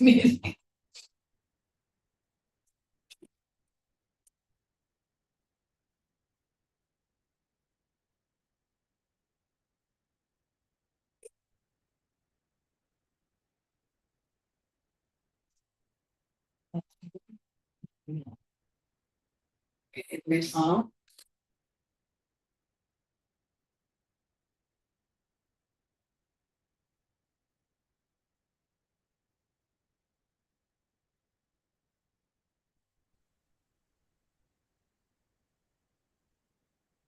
meeting. Oh.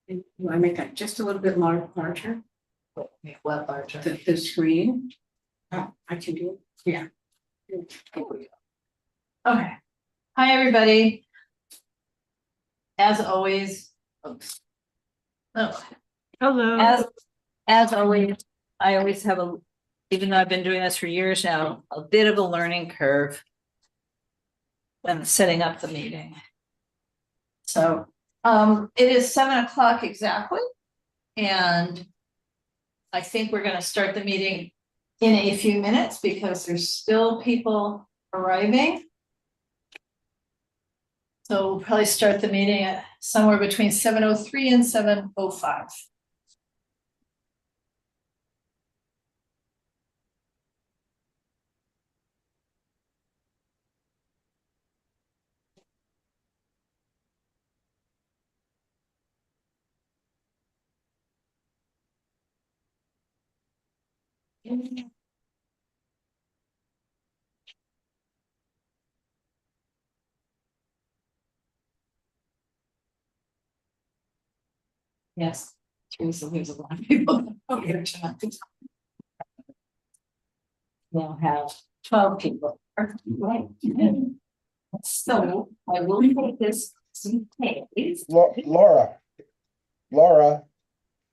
Do I make that just a little bit larger? What larger? The screen? I can do it. Yeah. Okay. Hi, everybody. As always, oops. Oh, Hello. as always, I always have even though I've been doing this for years now, a bit of a learning curve when setting up the meeting. So, it is 7 o'clock exactly, and I think we're going to start the meeting in a few minutes because there's still people arriving. So we'll probably start the meeting at somewhere between 7:03 and 7:05. Yes, Teresa, there's a lot of people. Okay, we'll have 12 people. Right. So I will take this some days. Laura,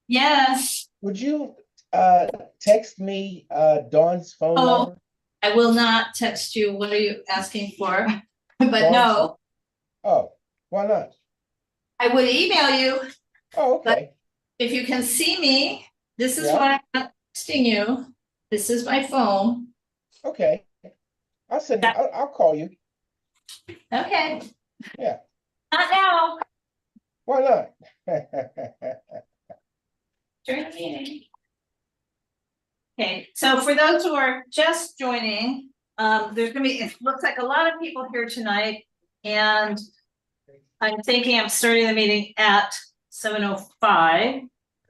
Yes. would you text me Dawn's phone Oh. number? I will not text you. What are you asking for? But Dawn's- no, Oh, why not? I would email you. Oh, okay. If you can see me, this is Yeah. what I'm texting you. This is my phone. Okay. I'll call you. Okay. Yeah. Not now. Why not? During the meeting. Okay, so for those who are just joining, there's gonna be, it looks like a lot of people here tonight. And I'm thinking I'm starting the meeting at 7:05.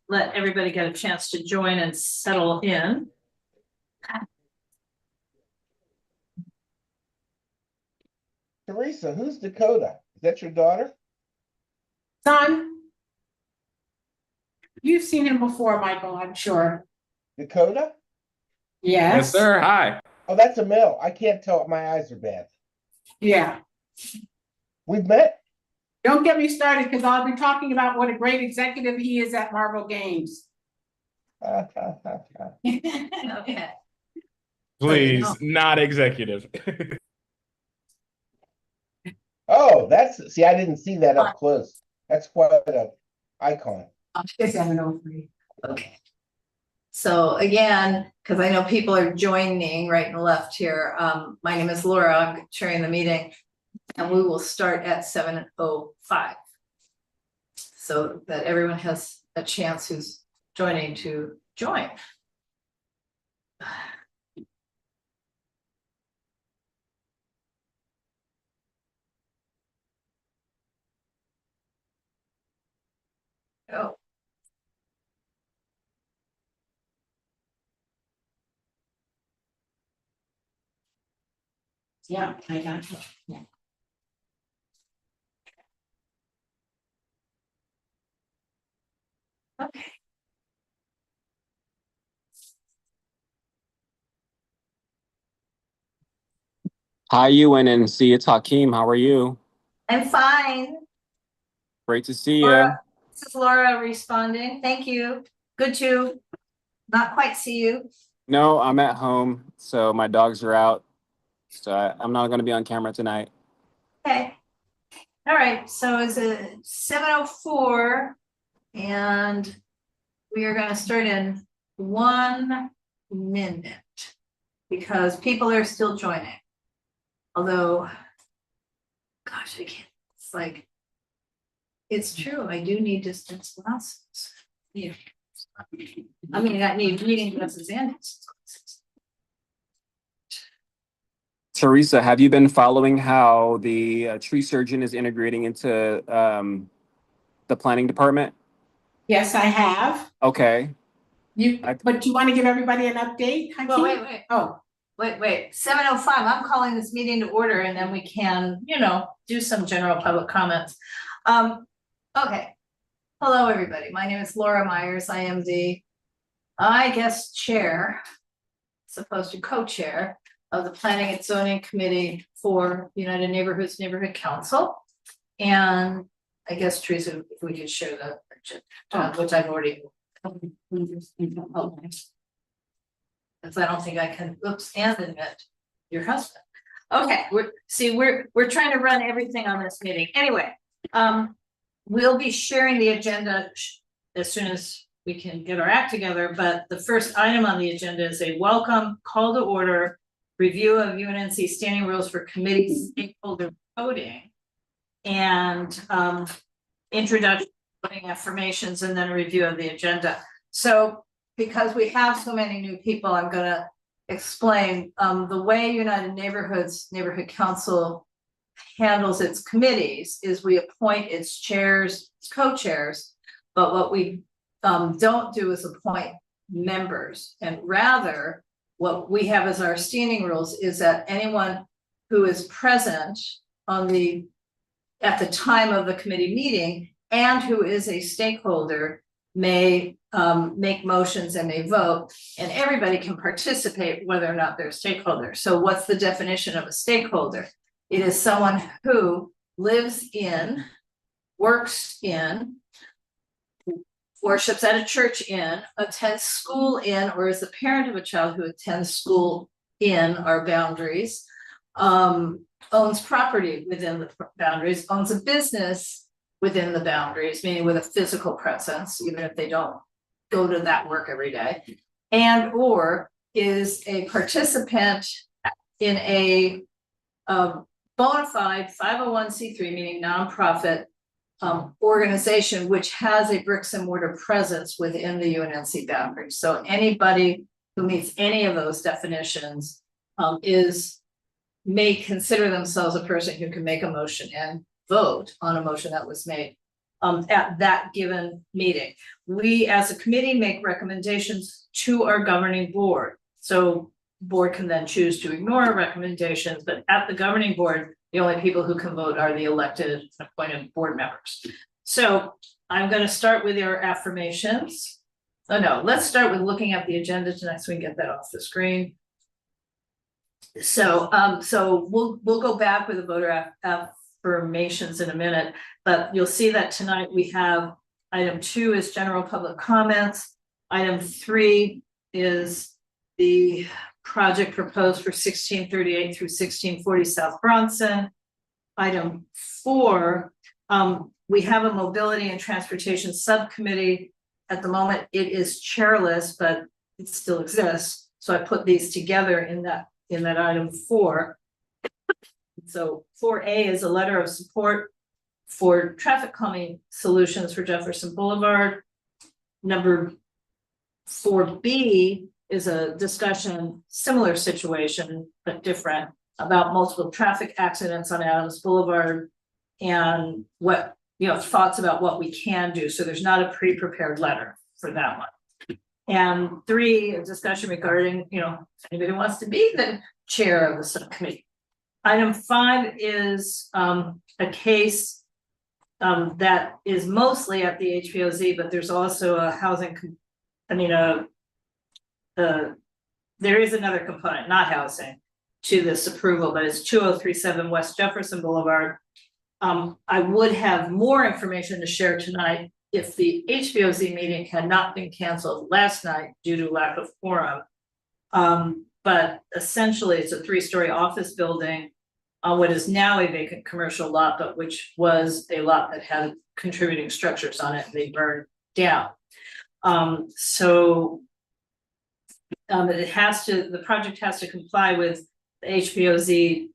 Let everybody get a chance to join and settle in. Teresa, who's Dakota? Is that your daughter? Son. You've seen him before, Michael, I'm sure. Dakota? Yes. Yes, sir. Hi. Oh, that's a male. I can't tell. My eyes are bad. Yeah. We've met? Don't get me started because I'll be talking about what a great executive he is at Marvel Games. Okay. Please, not executive. Oh, see, I didn't see that up close. That's quite an icon. It's 7:03. Okay. So again, because I know people are joining right and left here, my name is Laura, I'm chairing the meeting, and we will start at 7:05. So that everyone has a chance who's joining to join. Oh. Yeah, I got it. Yeah. Okay. Hi, UNNC. It's Hakeem. How are you? I'm fine. Great to see you. Laura, this is Laura responding. Thank you. Good to not quite see you. No, I'm at home, so my dogs are out. So I'm not going to be on camera tonight. Okay. All right. So it's a 7:04, and we are going to start in 1 minute because people are still joining. Although, gosh, I can't, it's like, it's true, I do need distance classes. Yeah. I mean, I need reading classes and distance classes. Teresa, have you been following how the tree surgeon is integrating into the planning department? Yes, I have. Okay. But do you want to give everybody an update? Well, Hakeem? Oh, wait, 7:05, I'm calling this meeting to order and then we can, do some general public comments. Okay. Hello, everybody. My name is Laura Myers. I am the, I guess, chair, supposed to co-chair of the Planning and Zoning Committee for United Neighborhoods Neighborhood Council. And I guess Teresa, if we could share the, which I've already. Because I don't think I can, oops, and admit your husband. Okay, we're trying to run everything on this meeting. Anyway, we'll be sharing the agenda as soon as we can get our act together, but the first item on the agenda is a welcome call to order, review of UNNC standing rules for committee stakeholder voting, and introduction, voting affirmations, and then a review of the agenda. So because we have so many new people, I'm gonna explain the way United Neighborhoods Neighborhood Council handles its committees is we appoint its chairs, its co-chairs, but what we don't do is appoint members, and rather what we have as our standing rules is that anyone who is present at the time of the committee meeting and who is a stakeholder may make motions and may vote, and everybody can participate whether or not they're a stakeholder. So what's the definition of a stakeholder? It is someone who lives in, works in, worships at a church in, attends school in, or is the parent of a child who attends school in our boundaries, owns property within the boundaries, owns a business within the boundaries, meaning with a physical presence, even if they don't go to that work every day, and or is a participant in a bona fide 501c3, meaning nonprofit organization which has a bricks and mortar presence within the UNNC boundaries. So anybody who meets any of those definitions may consider themselves a person who can make a motion and vote on a motion that was made at that given meeting. We as a committee make recommendations to our governing board. So board can then choose to ignore recommendations, but at the governing board, the only people who can vote are the elected and appointed board members. So I'm going to start with your affirmations. Oh no, let's start with looking at the agenda tonight so we can get that off the screen. So we'll go back with the voter affirmations in a minute, but you'll see that tonight we have item 2 is general public comments. Item 3 is the project proposed for 1638 through 1640 South Bronson. Item 4, we have a mobility and transportation subcommittee. At the moment, it is chairless, but it still exists. So I put these together in that item 4. So 4A is a letter of support for traffic calming solutions for Jefferson Boulevard. Number 4B is a discussion, similar situation, but different, about multiple traffic accidents on Adams Boulevard and what, thoughts about what we can do. So there's not a pre-prepared letter for that one. And 3, a discussion regarding, if anybody wants to be the chair of the subcommittee. Item 5 is a case that is mostly at the HPOZ, but there's also a housing, there is another component, not housing, to this approval, but it's 2037 West Jefferson Boulevard. I would have more information to share tonight if the HPOZ meeting had not been canceled last night due to lack of quorum. But essentially it's a 3-story office building on what is now a vacant commercial lot, but which was a lot that had contributing structures on it and they burned down. The project has to comply with the HPOZ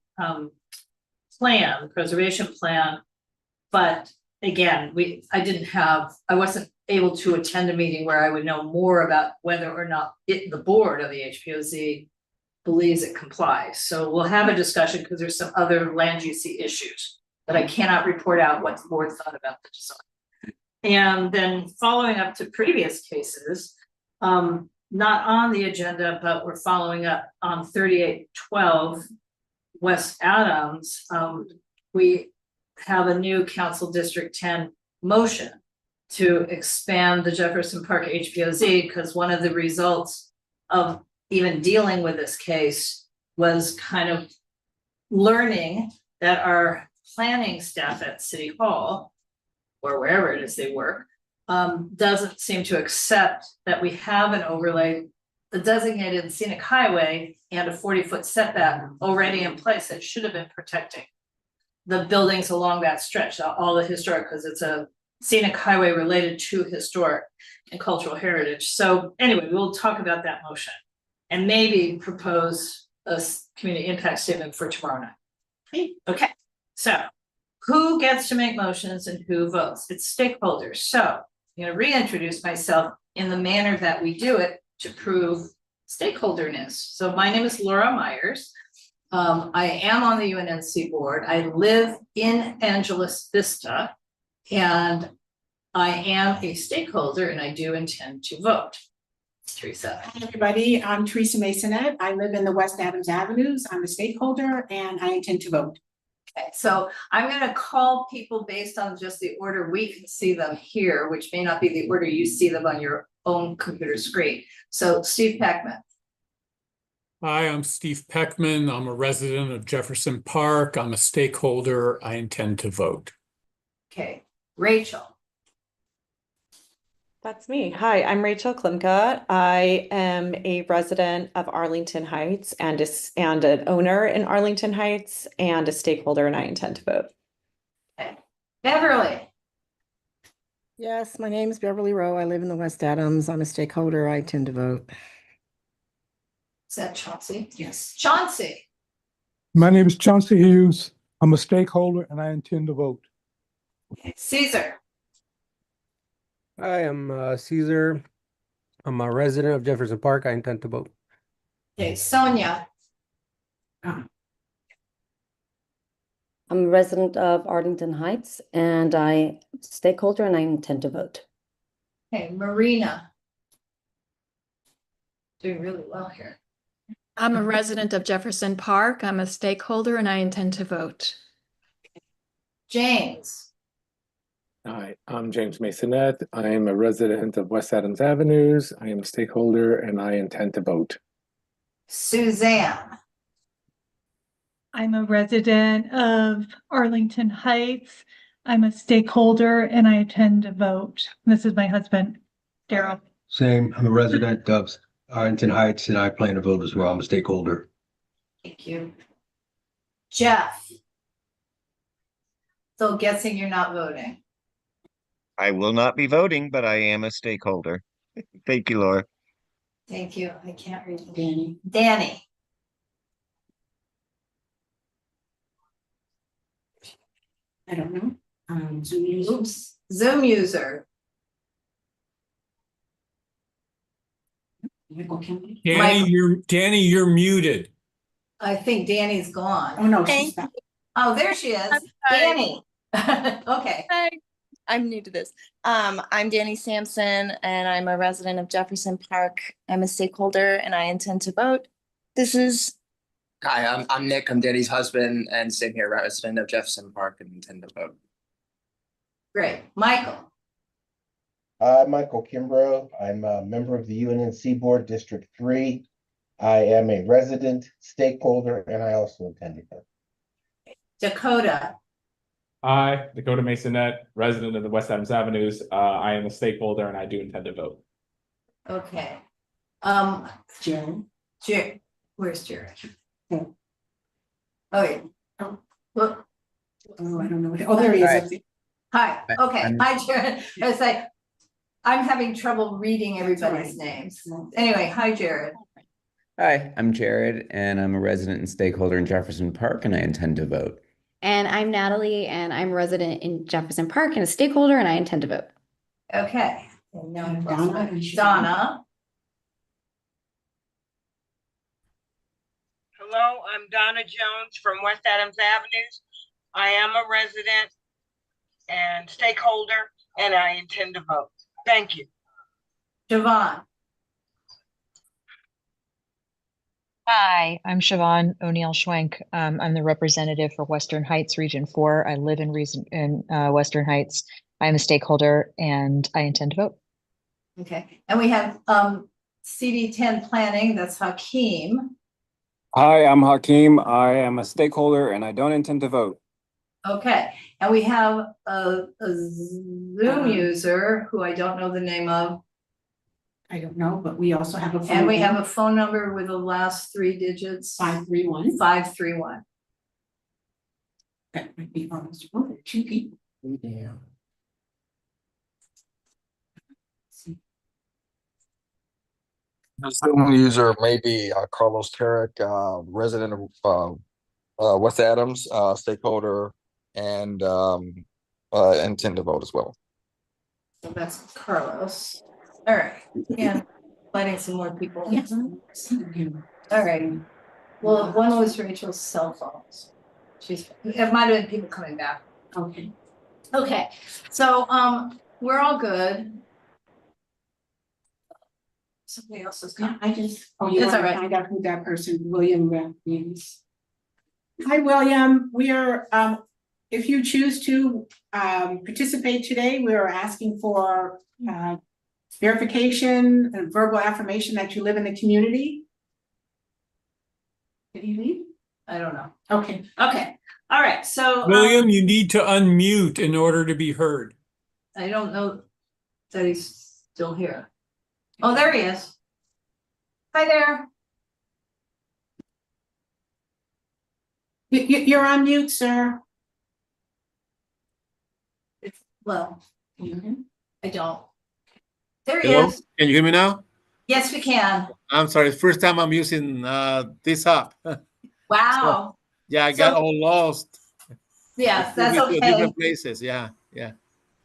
plan, preservation plan. But again, I wasn't able to attend a meeting where I would know more about whether or not the board of the HPOZ believes it complies. So we'll have a discussion because there's some other land use issues that I cannot report out what the board thought about the design. And then following up to previous cases, not on the agenda, but we're following up on 3812 West Adams. We have a new Council District 10 motion to expand the Jefferson Park HPOZ, because one of the results of even dealing with this case was kind of learning that our planning staff at City Hall, or wherever it is they work, doesn't seem to accept that we have an overlay, the designated scenic highway, and a 40-foot setback already in place that should have been protecting the buildings along that stretch, all the historic, because it's a scenic highway related to historic and cultural heritage. So anyway, we'll talk about that motion and maybe propose a community impact statement for tomorrow night. Okay, so who gets to make motions and who votes? It's stakeholders. So I'm going to reintroduce myself in the manner that we do it to prove stakeholderness. So my name is Laura Myers. I am on the UNNC board. I live in Angeles Vista, and I am a stakeholder, and I do intend to vote. Teresa. Hi, everybody. I'm Teresa Masonette. I live in the West Adams Avenues. I'm a stakeholder and I intend to vote. Okay, so I'm going to call people based on just the order we can see them here, which may not be the order you see them on your own computer screen. So Steve Peckman. Hi, I'm Steve Peckman. I'm a resident of Jefferson Park. I'm a stakeholder. I intend to vote. Okay, Rachel. That's me. Hi, I'm Rachel Klimka. I am a resident of Arlington Heights and an owner in Arlington Heights and a stakeholder, and I intend to vote. Okay, Beverly. Yes, my name is Beverly Rowe. I live in the West Adams. I'm a stakeholder. I intend to vote. Is that Chauncey? Yes. Chauncey. My name is Chauncey Hughes. I'm a stakeholder and I intend to vote. Okay. Caesar. Hi, I'm Caesar. I'm a resident of Jefferson Park. I intend to vote. Okay, Sonia. I'm a resident of Arlington Heights and I stakeholder and I intend to vote. Okay, Marina. Doing really well here. I'm a resident of Jefferson Park. I'm a stakeholder and I intend to vote. James. Hi, I'm James Masonette. I am a resident of West Adams Avenues. I am a stakeholder and I intend to vote. Suzanne. I'm a resident of Arlington Heights. I'm a stakeholder and I intend to vote. This is my husband, Daryl. Same. I'm a resident of Arlington Heights and I plan to vote as well. I'm a stakeholder. Thank you. Jeff. So guessing you're not voting. I will not be voting, but I am a stakeholder. Thank you, Laura. Thank you. I can't read Danny. Danny. I don't know. Zoom user. Oops. Zoom user. Danny, you're muted. I think Danny's gone. Oh, no, she's back. Oh, there she is. Danny. Okay. Hi. I'm new to this. I'm Danny Sampson and I'm a resident of Jefferson Park. I'm a stakeholder and I intend to vote. Hi, I'm Nick. I'm Danny's husband and same here, resident of Jefferson Park and intend to vote. Great. Michael. Michael Kimbrough. I'm a member of the UNNC Board, District 3. I am a resident, stakeholder, and I also intend to vote. Dakota. Hi, Dakota Masonette, resident of the West Adams Avenues. I am a stakeholder and I do intend to vote. Okay. Jared. Jared. Where's Jared? Yeah. Oh, yeah. Well, oh, I don't know. Oh, there he is. Hi. Okay. Hi, Jared. I was like, I'm having trouble reading everybody's names. Anyway, hi, Jared. Hi, I'm Jared, and I'm a resident and stakeholder in Jefferson Park, and I intend to vote. And I'm Natalie, and I'm a resident in Jefferson Park and a stakeholder, and I intend to vote. Okay. And now Donna. Donna. Hello, I'm Donna Jones from West Adams Avenues. I am a resident and stakeholder, and I intend to vote. Thank you. Siobhan. Hi, I'm Siobhan O'Neill Schwenk. I'm the representative for Western Heights Region 4. I live in Western Heights. I'm a stakeholder and I intend to vote. Okay, and we have CD10 planning, that's Hakeem. Hi, I'm Hakeem. I am a stakeholder and I don't intend to vote. Okay, and we have a Zoom user who I don't know the name of. I don't know, but we also have a phone. And we have a phone number with the last 3 digits. 531. 531. That might be almost, oh, there are 2 people. Yeah. The Zoom user may be Carlos Tarek, resident of West Adams, stakeholder, and intend to vote as well. So that's Carlos. All right, yeah, letting some more people. Yes. All right. Well, one was Rachel's cell phones. It might have been people coming back. Okay. Okay, so we're all good. Somebody else is Yeah, coming. I just, oh, you It's want all to right. find out who that person, William is. Hi, William. We are, if you choose to participate today, we are asking for verification and verbal affirmation that you live in the community. Did he leave? I don't know. Okay. Okay, all right, so. William, you need to unmute in order to be heard. I don't know that he's still here. Oh, there he is. Hi there. You're on mute, sir. Well, I don't. There he Hello, is. can you hear me now? Yes, we can. I'm sorry, first time I'm using this app. Wow. Yeah, I got all lost. Yes, that's To okay. different places, yeah.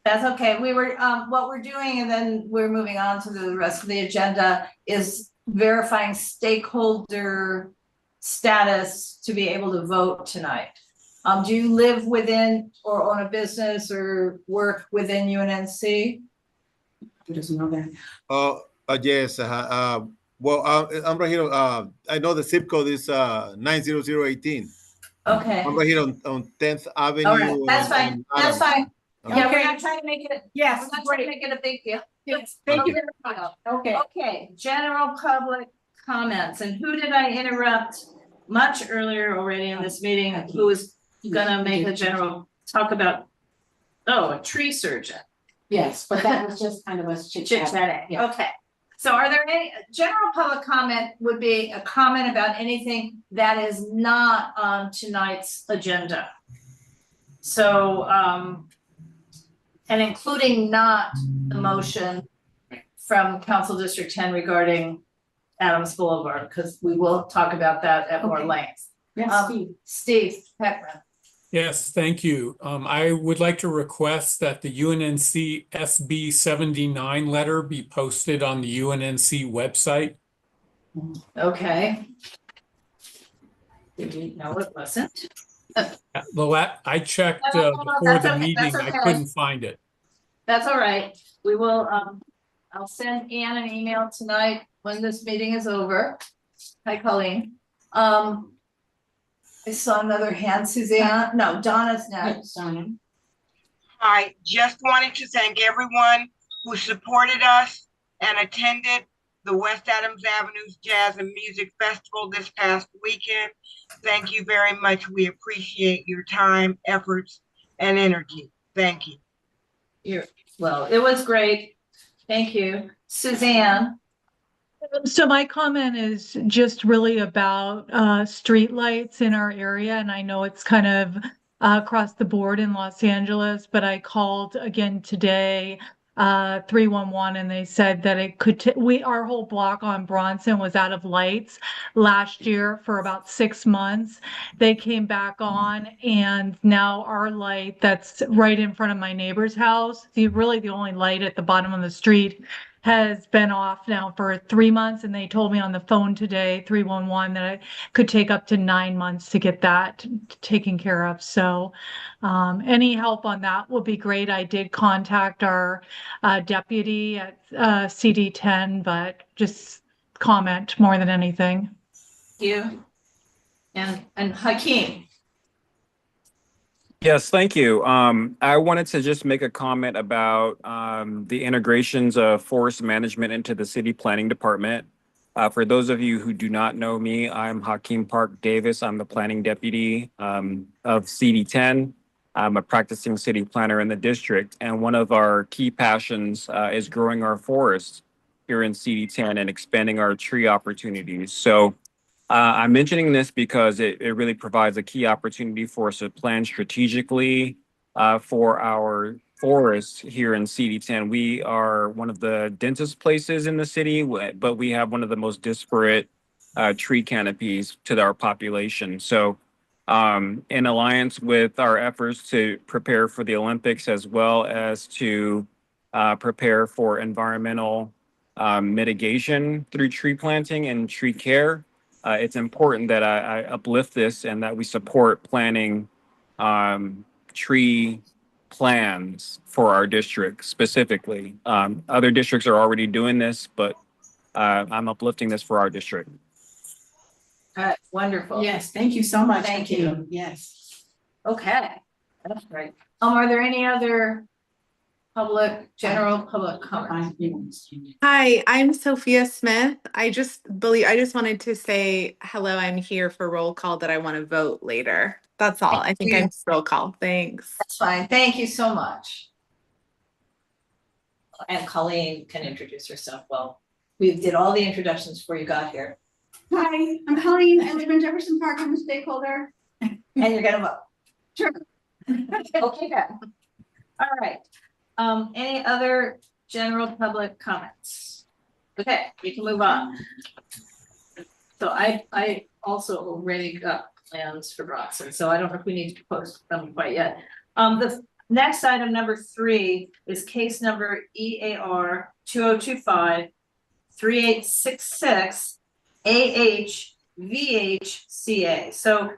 That's okay. We were, what we're doing, and then we're moving on to the rest of the agenda, is verifying stakeholder status to be able to vote tonight. Do you live within or own a business or work within UNNC? Who doesn't know that? Yes. Well, I'm right here. I know the zip code is 90018. Okay. I'm right here on 10th Avenue. All right, that's fine. That's fine. Yeah, Okay. we're not trying to make it. Yes, We're not trying to great. make it a big deal. Yes, thank you very much. Okay. Okay, general public comments, and who did I interrupt much earlier already in this meeting? Who was gonna make a general talk about, a tree surgeon? Yes, but that was just kind of us chit-chatting. Chit-chatting, Yeah. okay. So are there any, general public comment would be a comment about anything that is not on tonight's agenda. So, and including not the motion from Council District 10 regarding Adams Boulevard, because we will talk about that at more Okay. length. Yes, Steve. Steve Peckman. Yes, thank you. I would like to request that the UNNC SB 79 letter be posted on the UNNC website. Okay. Did you know it wasn't? I checked No, before that's the okay, meeting, that's I okay. couldn't find it. That's all right. We will, I'll send Ann an email tonight when this meeting is over. Hi, Colleen. I saw another hand, Suzanne. No, Donna's next. Donna. I just wanted to thank everyone who supported us and attended the West Adams Avenues Jazz and Music Festival this past weekend. Thank you very much. We appreciate your time, efforts, and energy. Thank you. Well, it was great. Thank you. Suzanne. So my comment is just really about streetlights in our area, and I know it's kind of across the board in Los Angeles, but I called again today 311, and they said that it could, our whole block on Bronson was out of lights last year for about 6 months. They came back on, and now our light that's right in front of my neighbor's house, really the only light at the bottom of the street, has been off now for 3 months. And they told me on the phone today, 311, that it could take up to 9 months to get that taken care of. So any help on that would be great. I did contact our deputy at CD10, but just comment more than anything. You and Hakeem. Yes, thank you. I wanted to just make a comment about the integrations of forest management into the city planning department. For those of you who do not know me, I'm Hakeem Park Davis. I'm the planning deputy of CD10. I'm a practicing city planner in the district, and one of our key passions is growing our forests here in CD10 and expanding our tree opportunities. So I'm mentioning this because it really provides a key opportunity for us to plan strategically for our forests here in CD10. We are one of the densest places in the city, but we have one of the most disparate tree canopies to our population. So in alliance with our efforts to prepare for the Olympics, as well as to prepare for environmental mitigation through tree planting and tree care, it's important that I uplift this and that we support planning tree plans for our district specifically. Other districts are already doing this, but I'm uplifting this for our district. All right, wonderful. Yes, thank you so much. Thank you. Yes. Okay, that's great. Are there any other general public comments? Hi, I'm Sophia Smith. I just wanted to say hello. I'm here for roll call, that I want to vote later. That's all. I think I'm roll call. Thanks. That's fine. Thank you so much. And Colleen can introduce herself. Well, we did all the introductions before you got here. Hi, I'm Colleen. I live in Jefferson Park. I'm a stakeholder. And you're gonna vote. Sure. Okay, good. All right. Any other general public comments? Okay, we can move on. So I also already got plans for Bronson, so I don't know if we need to post them quite yet. The next item, number 3, is case number EAR 2025-3866 AHVHCA. So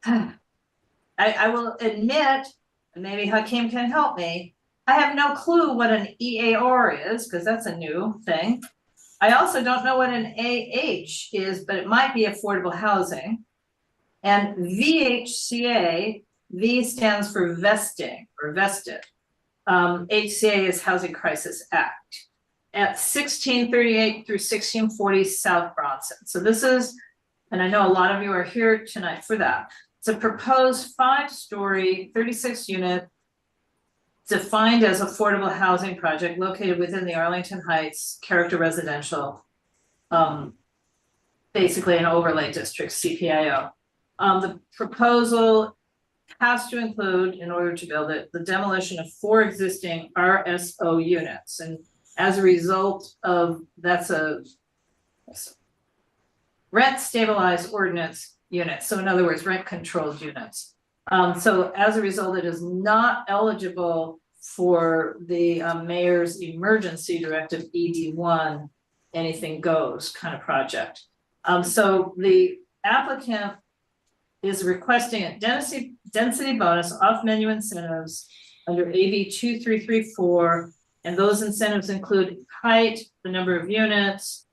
I will admit, and maybe Hakeem can help me, I have no clue what an EAR is, because that's a new thing. I also don't know what an AH is, but it might be affordable housing. And VHCA, V stands for vesting or vested. HCA is Housing Crisis Act at 1638 through 1640 South Bronson. So this is, and I know a lot of you are here tonight for that. It's a proposed 5-story, 36-unit, defined as affordable housing project located within the Arlington Heights Character Residential, basically an overlay district, CPIO. The proposal has to include, in order to build it, the demolition of 4 existing RSO units. And as a result of, that's a rent stabilized ordinance unit. So in other words, rent controlled units. So as a result, it is not eligible for the mayor's emergency directive ED1, anything goes kind of project. So the applicant is requesting a density bonus off menu incentives under AB 2334. And those incentives include height, the number of units,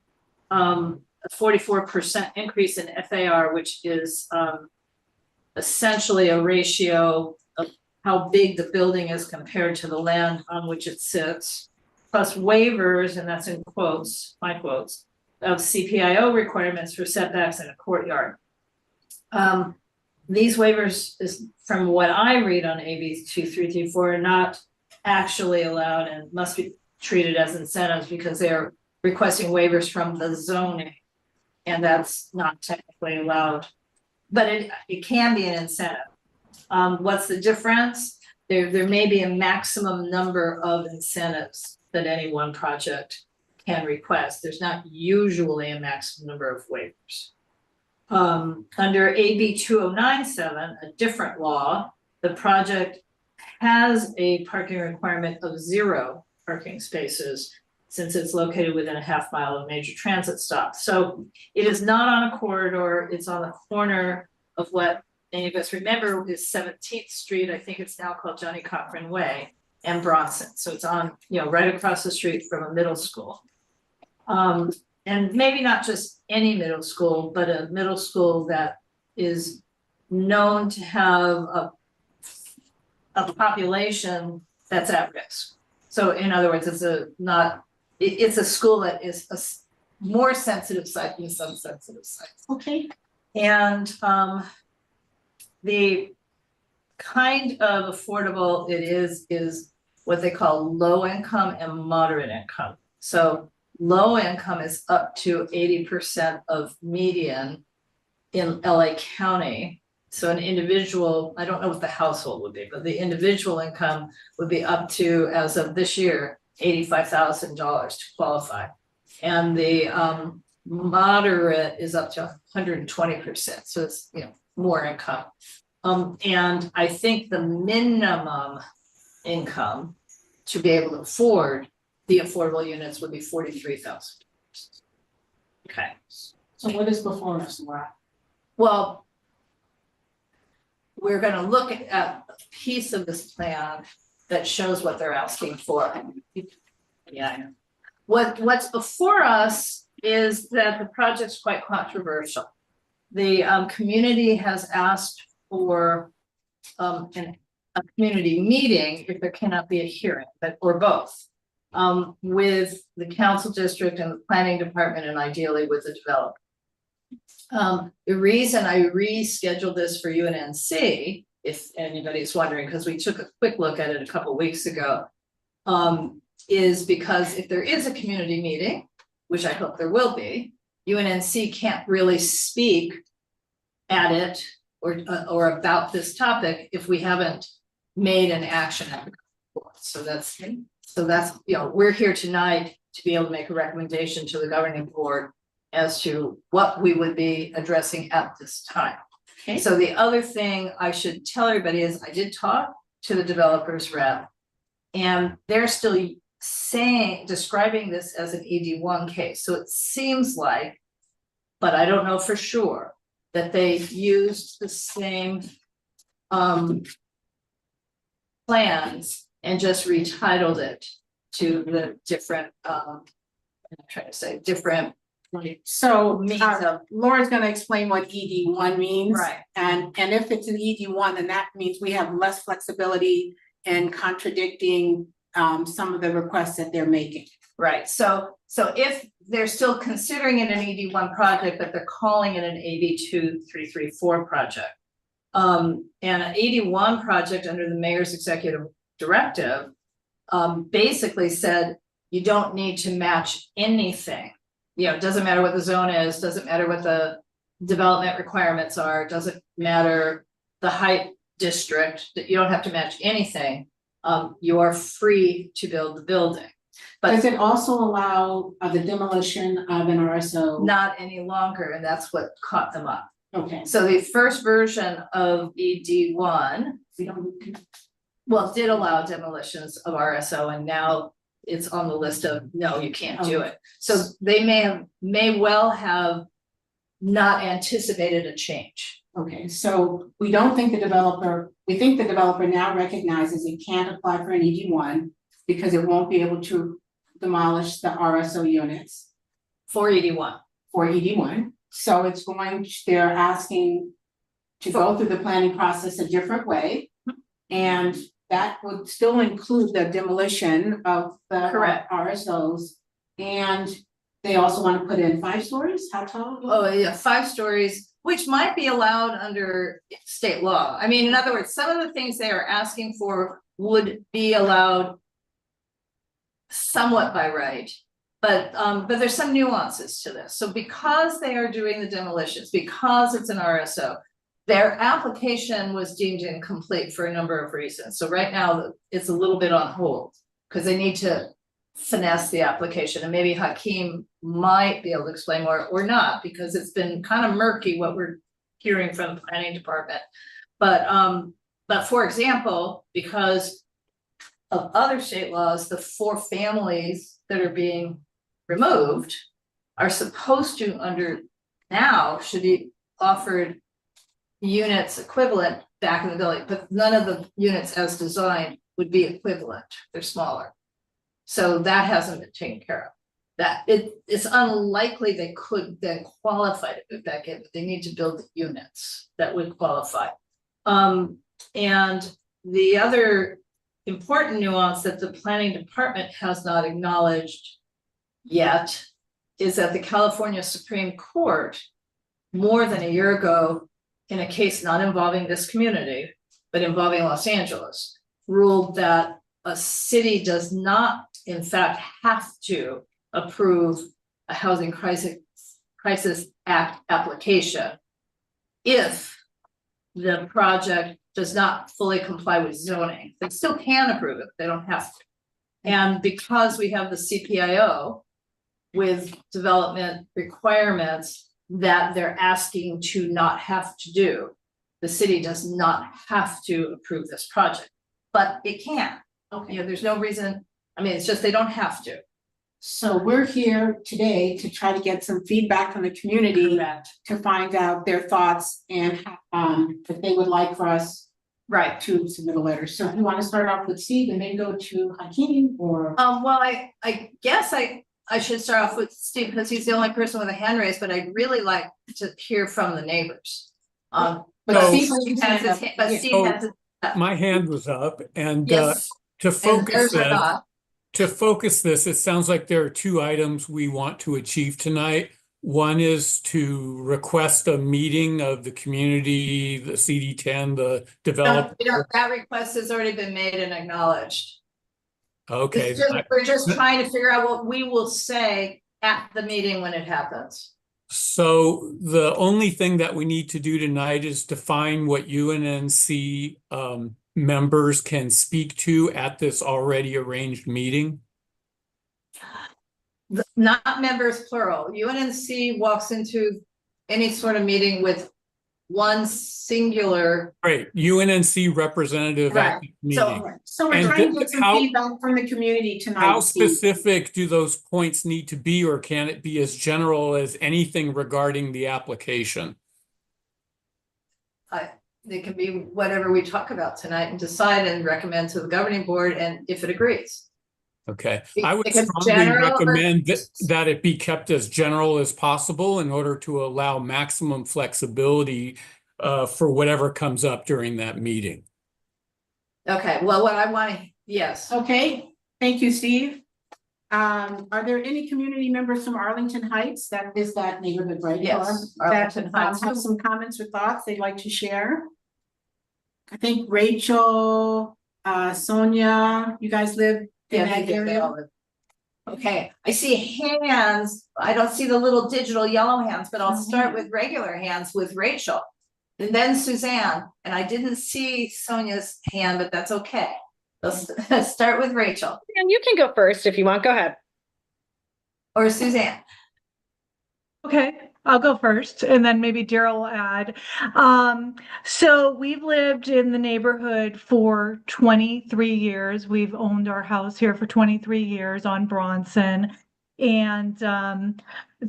a 44% increase in FAR, which is essentially a ratio of how big the building is compared to the land on which it sits, plus waivers, and that's in quotes, my quotes, of CPIO requirements for setbacks in a courtyard. These waivers, is from what I read on AB 2334, are not actually allowed and must be treated as incentives because they're requesting waivers from the zoning, and that's not technically allowed, but it can be an incentive. What's the difference? there may be a maximum number of incentives that any one project can request. There's not usually a maximum number of waivers. Under AB 2097, a different law, the project has a parking requirement of 0 parking spaces since it's located within a half mile of a major transit stop. So it is not on a corridor, it's on the corner of what many of us remember is 17th Street. I think it's now called Johnny Cochran Way, and Bronson. So it's on, you know, right across the street from a middle school. And maybe not just any middle school, but a middle school that is known to have a population that's at risk. So in other words, it's a school that is a more sensitive site than some sensitive sites. Okay. And the kind of affordable it is what they call low income and moderate income. So low income is up to 80% of median in LA County. So an individual, I don't know what the household would be, but the individual income would be up to, as of this year, $85,000 to qualify. And the moderate is up to 120%. So it's, you know, more income. And I think the minimum income to be able to afford the affordable units would be $43,000. Okay. So what is before us, Laura? Well, we're going to look at a piece of this plan that shows what they're asking for. Yeah, I know. What's before us is that the project's quite controversial. The community has asked for a community meeting if there cannot be a hearing, or both, with the council district and the planning department, and ideally with the developer. The reason I rescheduled this for UNNC, if anybody's wondering, because we took a quick look at it a couple weeks ago, is because if there is a community meeting, which I hope there will be, UNNC can't really speak at it or about this topic if we haven't made an action at the board. So that's, you know, we're here tonight to be able to make a recommendation to the governing board as to what we would be addressing at this time. Okay. So the other thing I should tell everybody is I did talk to the developer's rep, and they're still describing this as an ED1 case. So it seems like, but I don't know for sure, that they used the same plans and just retitled it to the different, I'm trying to say different. So Laura's going to explain what ED1 means. Right. And if it's an ED1, then that means we have less flexibility in contradicting some of the requests that they're making. Right. So if they're still considering it an ED1 project, but they're calling it an AB 2334 project, and an ED1 project under the mayor's executive directive basically said you don't need to match anything. You know, it doesn't matter what the zone is, doesn't matter what the development requirements are, doesn't matter the height district, that you don't have to match anything. You are free to build the building. But does it also allow the demolition of an RSO? Not any longer, and that's what caught them up. Okay. So the first version of ED1, well, did allow demolitions of RSO, and now it's on the list of no, you can't do it. So they may well have not anticipated a change. Okay, so we don't think the developer, we think the developer now recognizes it can't apply for an ED1 because it won't be able to demolish the RSO units. For ED1. For ED1. So it's going, they're asking to go through the planning process a different way. And that would still include the demolition of the RSOs. And they also want to put in 5 stories, how tall? Oh yeah, 5 stories, which might be allowed under state law. I mean, in other words, some of the things they are asking for would be allowed somewhat by right, but there's some nuances to this. So because they are doing the demolitions, because it's an RSO, their application was deemed incomplete for a number of reasons. So right now it's a little bit on hold because they need to finesse the application, and maybe Hakeem might be able to explain more or not, because it's been kind of murky what we're hearing from the planning department. But for example, because of other state laws, the 4 families that are being removed are supposed to should be offered units equivalent back in the building, but none of the units as designed would be equivalent. They're smaller. So that hasn't been taken care of. That it's unlikely they could then qualify to move back in, but they need to build the units that would qualify. And the other important nuance that the planning department has not acknowledged yet is that the California Supreme Court, more than a year ago, in a case not involving this community, but involving Los Angeles, ruled that a city does not, in fact, have to approve a Housing Crisis Act application if the project does not fully comply with zoning. They still can approve it, they don't have to. And because we have the CPIO with development requirements that they're asking to not have to do, the city does not have to approve this project, but it can. Okay, you know, there's no reason. I mean, it's just they don't have to. So we're here today to try to get some feedback from the community to find out their thoughts and if they would like for us to submit a letter. So if you want to start off with Steve and then go to Hakeem, or well, I guess I should start off with Steve because he's the only person with a hand raised, but I'd really like to hear from the neighbors. But Steve has his hand, Steve has his. My hand was up, and Yes. to focus And that, to focus this, it sounds like there are 2 items we want to achieve tonight. One is to request a meeting of the community, the CD10, the developer. That request has already been made and acknowledged. Okay. We're just trying to figure out what we will say at the meeting when it happens. So the only thing that we need to do tonight is define what UNNC members can speak to at this already arranged meeting. Not members plural. UNNC walks into any sort of meeting with one singular. Right, UNNC representative at the meeting. So we're trying to get some feedback from the community tonight. How specific do those points need to be, or can it be as general as anything regarding the application? They can be whatever we talk about tonight and decide and recommend to the governing board, and if it agrees. Okay, I would Because strongly recommend that it be kept as general as possible in order to allow maximum flexibility for whatever comes up during that meeting. Okay, well, what I want to, yes. Okay, thank you, Steve. Are there any community members from Arlington Heights? That is that neighborhood, right? Yes, Arlington Heights have some comments or thoughts they'd like to share. I think Rachel, Sonia, you guys live in that area? Okay, I see hands. I don't see the little digital yellow hands, but I'll start with regular hands with Rachel. And then Suzanne, and I didn't see Sonia's hand, but that's okay. Let's start with Rachel. And you can go first if you want, go ahead. Or Suzanne. Okay, I'll go first and then maybe Daryl will add. So we've lived in the neighborhood for 23 years. We've owned our house here for 23 years on Bronson. And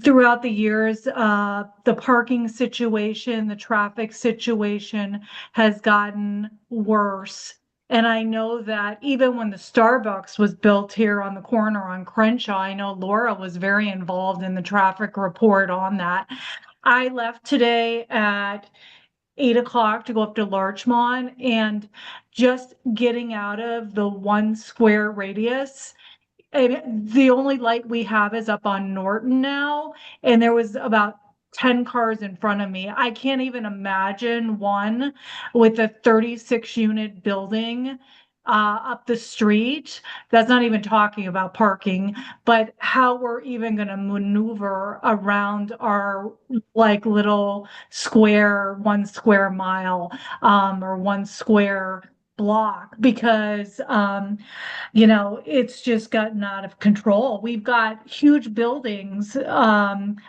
throughout the years, the parking situation, the traffic situation has gotten worse. And I know that even when the Starbucks was built here on the corner on Crenshaw, I know Laura was very involved in the traffic report on that. I left today at 8 o'clock to go up to Larchmont, and just getting out of the 1 square radius, and the only light we have is up on Norton now, and there was about 10 cars in front of me. I can't even imagine one with a 36 unit building up the street. That's not even talking about parking, but how we're even going to maneuver around our like little square, 1 square mile, or 1 square block, because it's just gotten out of control. We've got huge buildings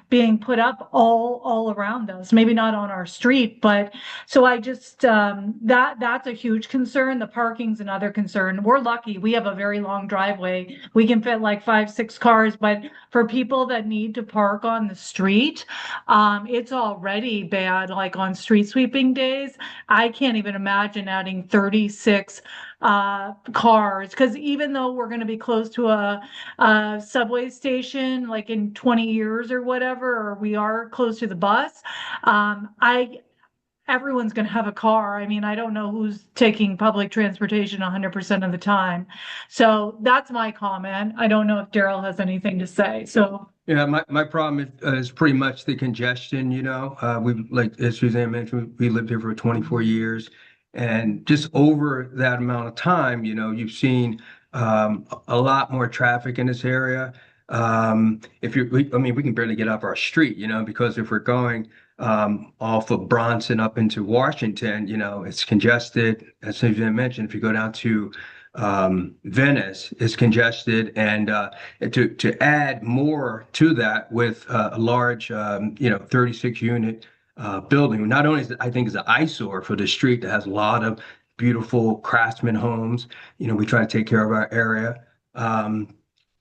being put up all around us, maybe not on our street, but so I just that's a huge concern. The parking's another concern. We're lucky. We have a very long driveway. We can fit like 5, 6 cars, but for people that need to park on the street, it's already bad, like on street sweeping days. I can't even imagine adding 36 cars, because even though we're going to be close to a subway station like in 20 years or whatever, or we are close to the bus, everyone's going to have a car. I mean, I don't know who's taking public transportation 100% of the time. So that's my comment. I don't know if Daryl has anything to say. So Yeah, my problem is pretty much the congestion, we've, like, as Suzanne mentioned, we lived here for 24 years. And just over that amount of time, you've seen a lot more traffic in this area. We can barely get up our street, because if we're going off of Bronson up into Washington, it's congested. As Suzanne mentioned, if you go down to Venice, it's congested, and to add more to that with a large 36 unit building, not only I think is an eyesore for the street that has a lot of beautiful craftsman homes. We try to take care of our area. I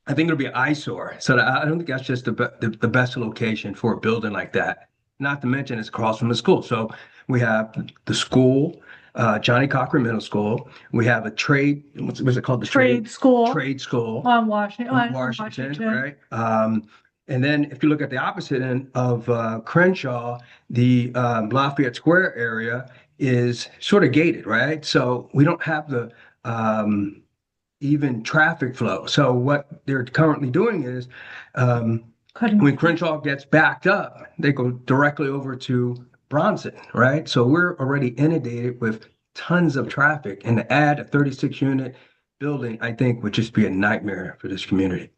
think it'll be an eyesore. So I don't think that's just the best location for a building like that. Not to mention it's across from the school. So we have the school, Johnny Cochran Middle School. We have a trade, what's it called? The trade school Trade school. on Washington, Right? And then if you look at the opposite end of Crenshaw, the Lafayette Square area is sort of gated, right? So we don't have the even traffic flow. So what they're currently doing is when Crenshaw gets backed up, they go directly over to Bronson, right? So we're already inundated with tons of traffic, and to add a 36 unit building, I think would just be a nightmare for this community.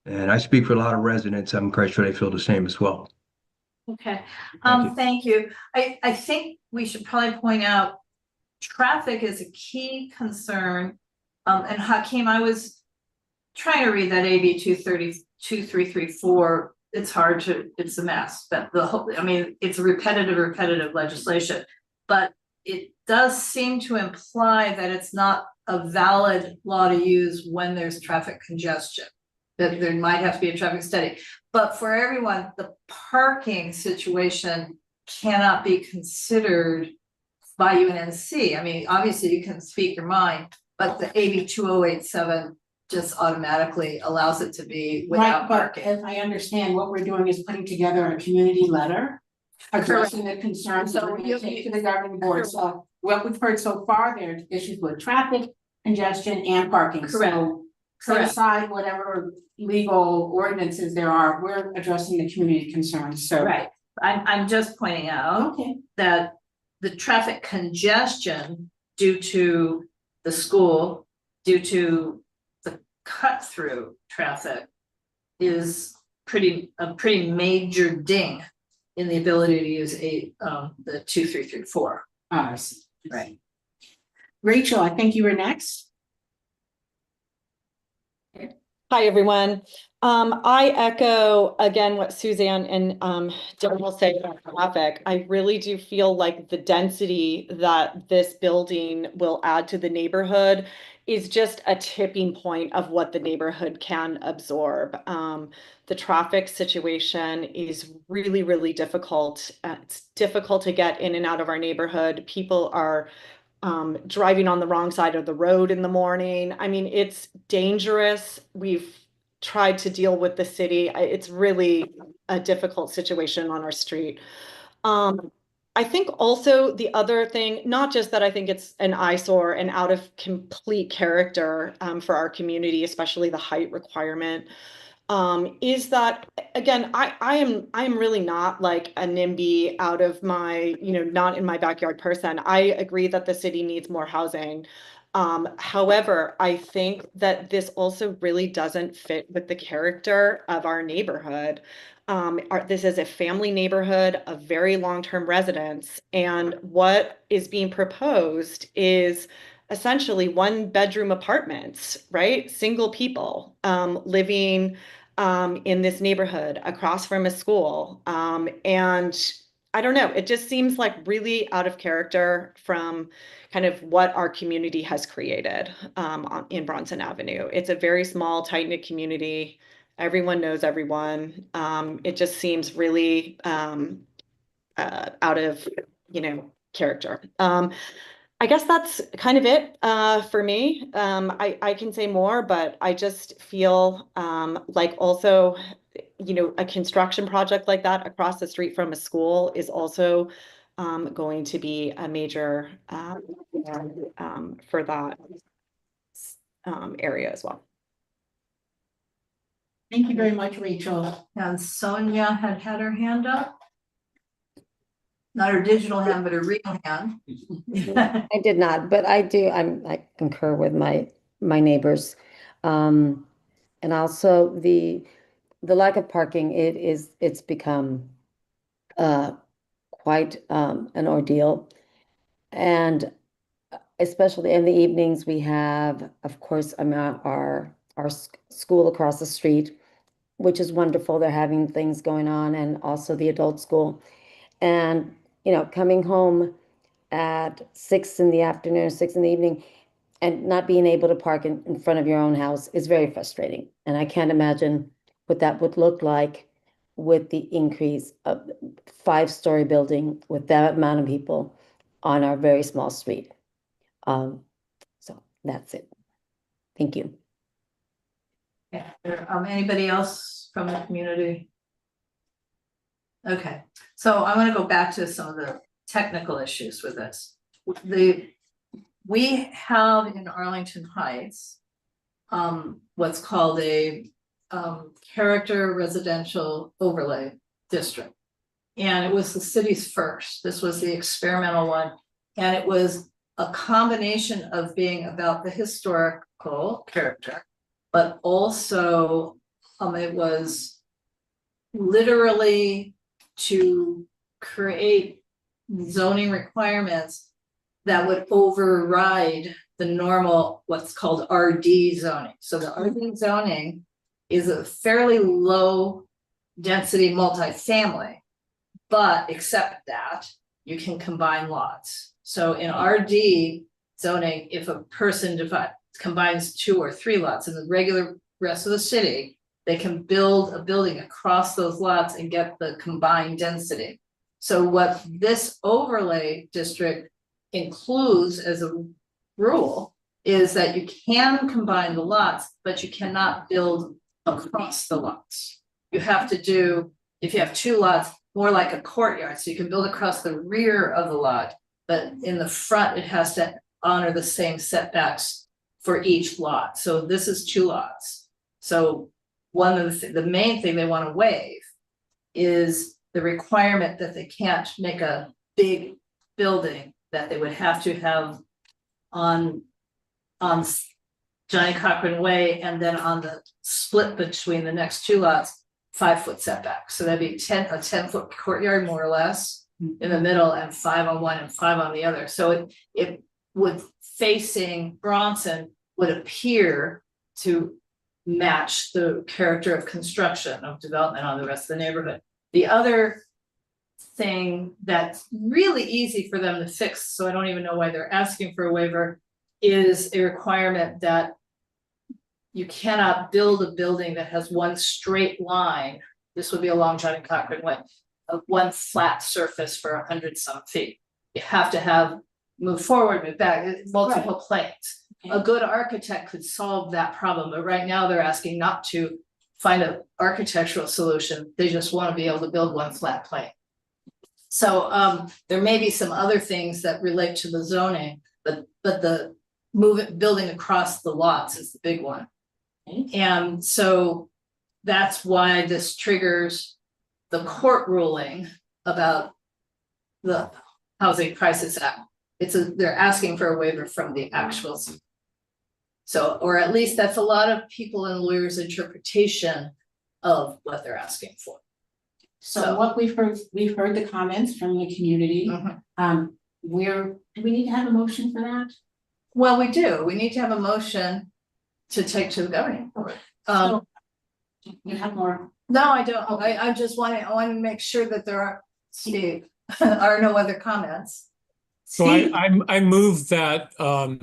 And I speak for a lot of residents. I'm quite sure they feel the same as well. Okay, thank you. I think we should probably point out traffic is a key concern. And Hakeem, I was trying to read that AB 2334. It's it's a mess, but it's a repetitive legislation, but it does seem to imply that it's not a valid law to use when there's traffic congestion, that there might have to be a traffic study. But for everyone, the parking situation cannot be considered by UNNC. I mean, obviously you can speak your mind, but the AB 2087 just automatically allows it to be without parking. As I understand, what we're doing is putting together a community letter addressing the concerns that we're going to take to the governing board. So what we've heard so far, there are issues with traffic, congestion, and parking. Correct. So set aside whatever legal ordinances there are, we're addressing the community concerns. So right. I'm just pointing out that the traffic congestion due to the school, due to the cut through traffic, is a pretty major ding in the ability to use the 2334. Right. Rachel, I think you were next. Hi, everyone. I echo again what Suzanne and Dylan will say about traffic. I really do feel like the density that this building will add to the neighborhood is just a tipping point of what the neighborhood can absorb. The traffic situation is really, really difficult. It's difficult to get in and out of our neighborhood. People are driving on the wrong side of the road in the morning. I mean, it's dangerous. We've tried to deal with the city. It's really a difficult situation on our street. I think also the other thing, not just that I think it's an eyesore and out of complete character for our community, especially the height requirement. is that, again, I am really not like a NIMBY out of my, not in my backyard person. I agree that the city needs more housing. However, I think that this also really doesn't fit with the character of our neighborhood. This is a family neighborhood of very long-term residents, and what is being proposed is essentially one-bedroom apartments, right? Single people living in this neighborhood across from a school. And I don't know, it just seems like really out of character from kind of what our community has created in Bronson Avenue. It's a very small, tight-knit community. Everyone knows everyone. It just seems really out of, character. I guess that's kind of it for me. I can say more, but I just feel like also, a construction project like that across the street from a school is also going to be a major for that area as well. Thank you very much, Rachel. And Sonia had her hand up. Not her digital hand, but her real hand. I did not, but I do. I concur with my neighbors, and also the lack of parking. It's become quite an ordeal, and especially in the evenings, we have, of course, our school across the street, which is wonderful. They're having things going on, and also the adult school, and coming home at 6 in the afternoon, 6 in the evening, and not being able to park in front of your own house is very frustrating. And I can't imagine what that would look like with the increase of 5-story building with that amount of people on our very small street. So that's it. Thank you. Yeah. Anybody else from the community? Okay, so I want to go back to some of the technical issues with this. We have in Arlington Heights what's called a character residential overlay district. And it was the city's first. This was the experimental one. And it was a combination of being about the historical character, but also it was literally to create zoning requirements that would override the normal, what's called RD zoning. So the RD zoning is a fairly low density multifamily, but except that you can combine lots. So in RD zoning, if a person combines 2 or 3 lots in the regular rest of the city, they can build a building across those lots and get the combined density. So what this overlay district includes as a rule is that you can combine the lots, but you cannot build across the lots. You have to do, if you have 2 lots, more like a courtyard. So you can build across the rear of the lot, but in the front, it has to honor the same setbacks for each lot. So this is 2 lots. So one of the main thing they want to waive is the requirement that they can't make a big building that they would have to have on Johnny Cochran Way, and then on the split between the next 2 lots, 5-foot setback. So that'd be a 10-foot courtyard more or less in the middle, and 5 on one and 5 on the other. So it would, facing Bronson, would appear to match the character of construction of development on the rest of the neighborhood. The other thing that's really easy for them to fix, so I don't even know why they're asking for a waiver, is a requirement that you cannot build a building that has one straight line. This would be along Johnny Cochran Way, of one flat surface for 100-some feet. You have to have move forward, move back, multiple planes. A good architect could solve that problem, but right now they're asking not to find an architectural solution. They just want to be able to build one flat plane. So there may be some other things that relate to the zoning, but the building across the lots is the big one. And so that's why this triggers the court ruling about the Housing Crisis Act. They're asking for a waiver from the actual. So, or at least that's a lot of people and lawyers' interpretation of what they're asking for. So what we've heard the comments from the community. Do we need to have a motion for that? Well, we do. We need to have a motion to take to the governing board. You have more? No, I don't. I just want to make sure that there are, Steve, are no other comments. So I move that I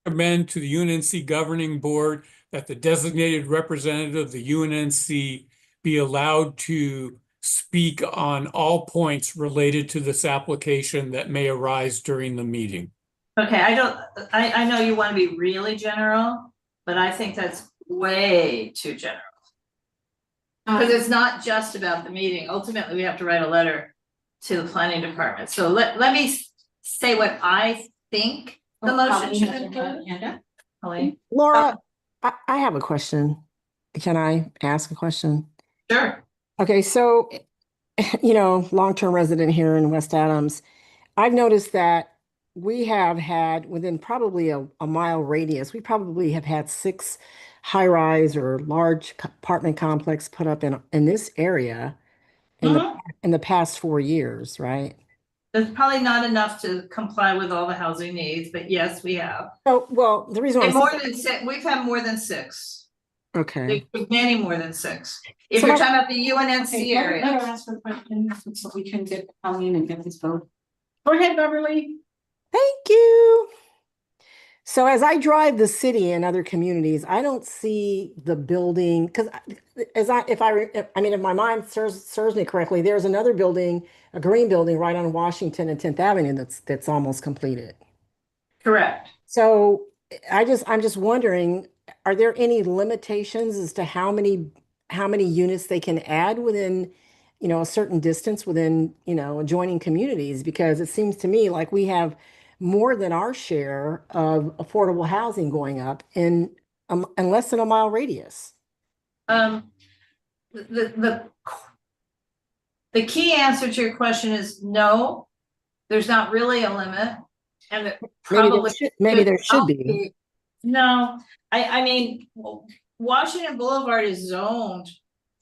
recommend to the UNNC governing board that the designated representative of the UNNC be allowed to speak on all points related to this application that may arise during the meeting. Okay, I know you want to be really general, but I think that's way too general. Because it's not just about the meeting. Ultimately, we have to write a letter to the planning department. So let me say what I think the motion should include. Laura, I have a question. Can I ask a question? Sure. Okay, so, long-term resident here in West Adams, I've noticed that we have had within probably a mile radius, we probably have had 6 high-rise or large apartment complex put up in this area in the past 4 years, right? There's probably not enough to comply with all the housing needs, but yes, we have. Oh, well, the reason we've had more than 6. Okay. There's many more than 6. If you're talking about the UNNC area. Let her ask her question so we can get Colleen and get this vote. Go ahead, Beverly. Thank you. So as I drive the city and other communities, I don't see the building because if my mind serves me correctly, there's another building, a green building right on Washington and 10th Avenue that's almost completed. Correct. So I'm just wondering, are there any limitations as to how many units they can add within, a certain distance within, adjoining communities? Because it seems to me like we have more than our share of affordable housing going up in less than a mile radius. The key answer to your question is no, there's not really a limit. And maybe there should be. No, I mean, Washington Boulevard is zoned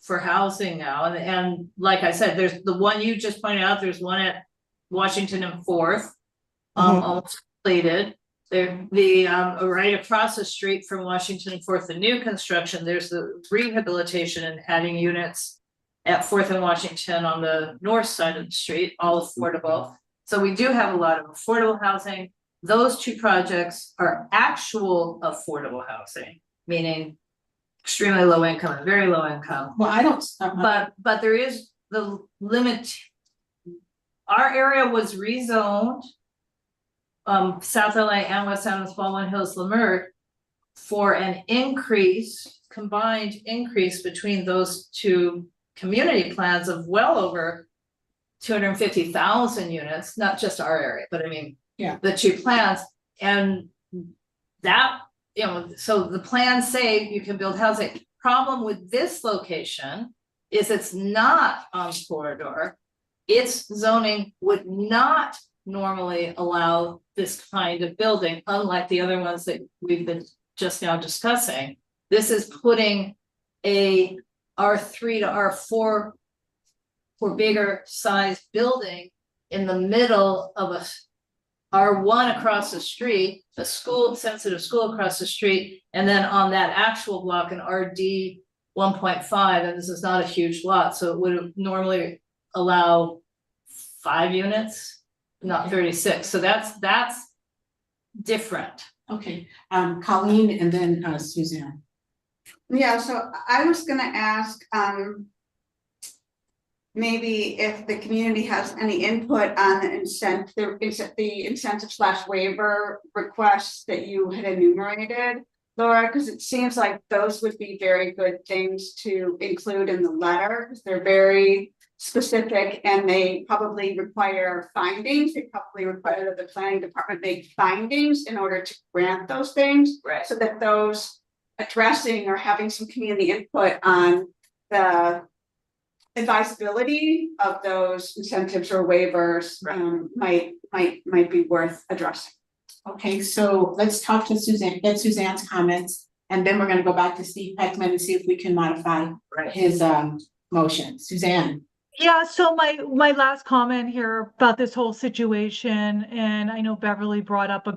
for housing now. And like I said, there's the one you just pointed out, there's one at Washington and 4th. Almost completed. Right across the street from Washington and 4th, the new construction, there's the rehabilitation and adding units at 4th and Washington on the north side of the street, all affordable. So we do have a lot of affordable housing. Those 2 projects are actual affordable housing, meaning extremely low income and very low income. Well, I don't. But there is the limit. Our area was rezoned. South LA and West Adams, Baldwin Hills, Leimert, for an combined increase between those 2 community plans of well over 250,000 units, not just our area, but I mean, the 2 plans. And that, so the plans say you can build housing. Problem with this location is it's not on corridor. Its zoning would not normally allow this kind of building, unlike the other ones that we've been just now discussing. This is putting a R3 to R4 for bigger size building in the middle of a R1 across the street, a sensitive school across the street, and then on that actual block an RD 1.5, and this is not a huge lot, so it would normally allow 5 units. Not 36, so that's different. Okay, Colleen and then Suzanne. Yeah, so I was gonna ask, maybe if the community has any input on the incentive/waiver requests that you had enumerated, Laura, because it seems like those would be very good things to include in the letter, because they're very specific and they probably require findings. They probably require that the planning department make findings in order to grant those things. Right. So that those addressing or having some community input on the advisability of those incentives or waivers, might be worth addressing. Okay, so let's talk to Suzanne, get Suzanne's comments, and then we're gonna go back to Steve Peckman and see if we can modify his motion. Suzanne. Yeah, so my last comment here about this whole situation, and I know Beverly brought up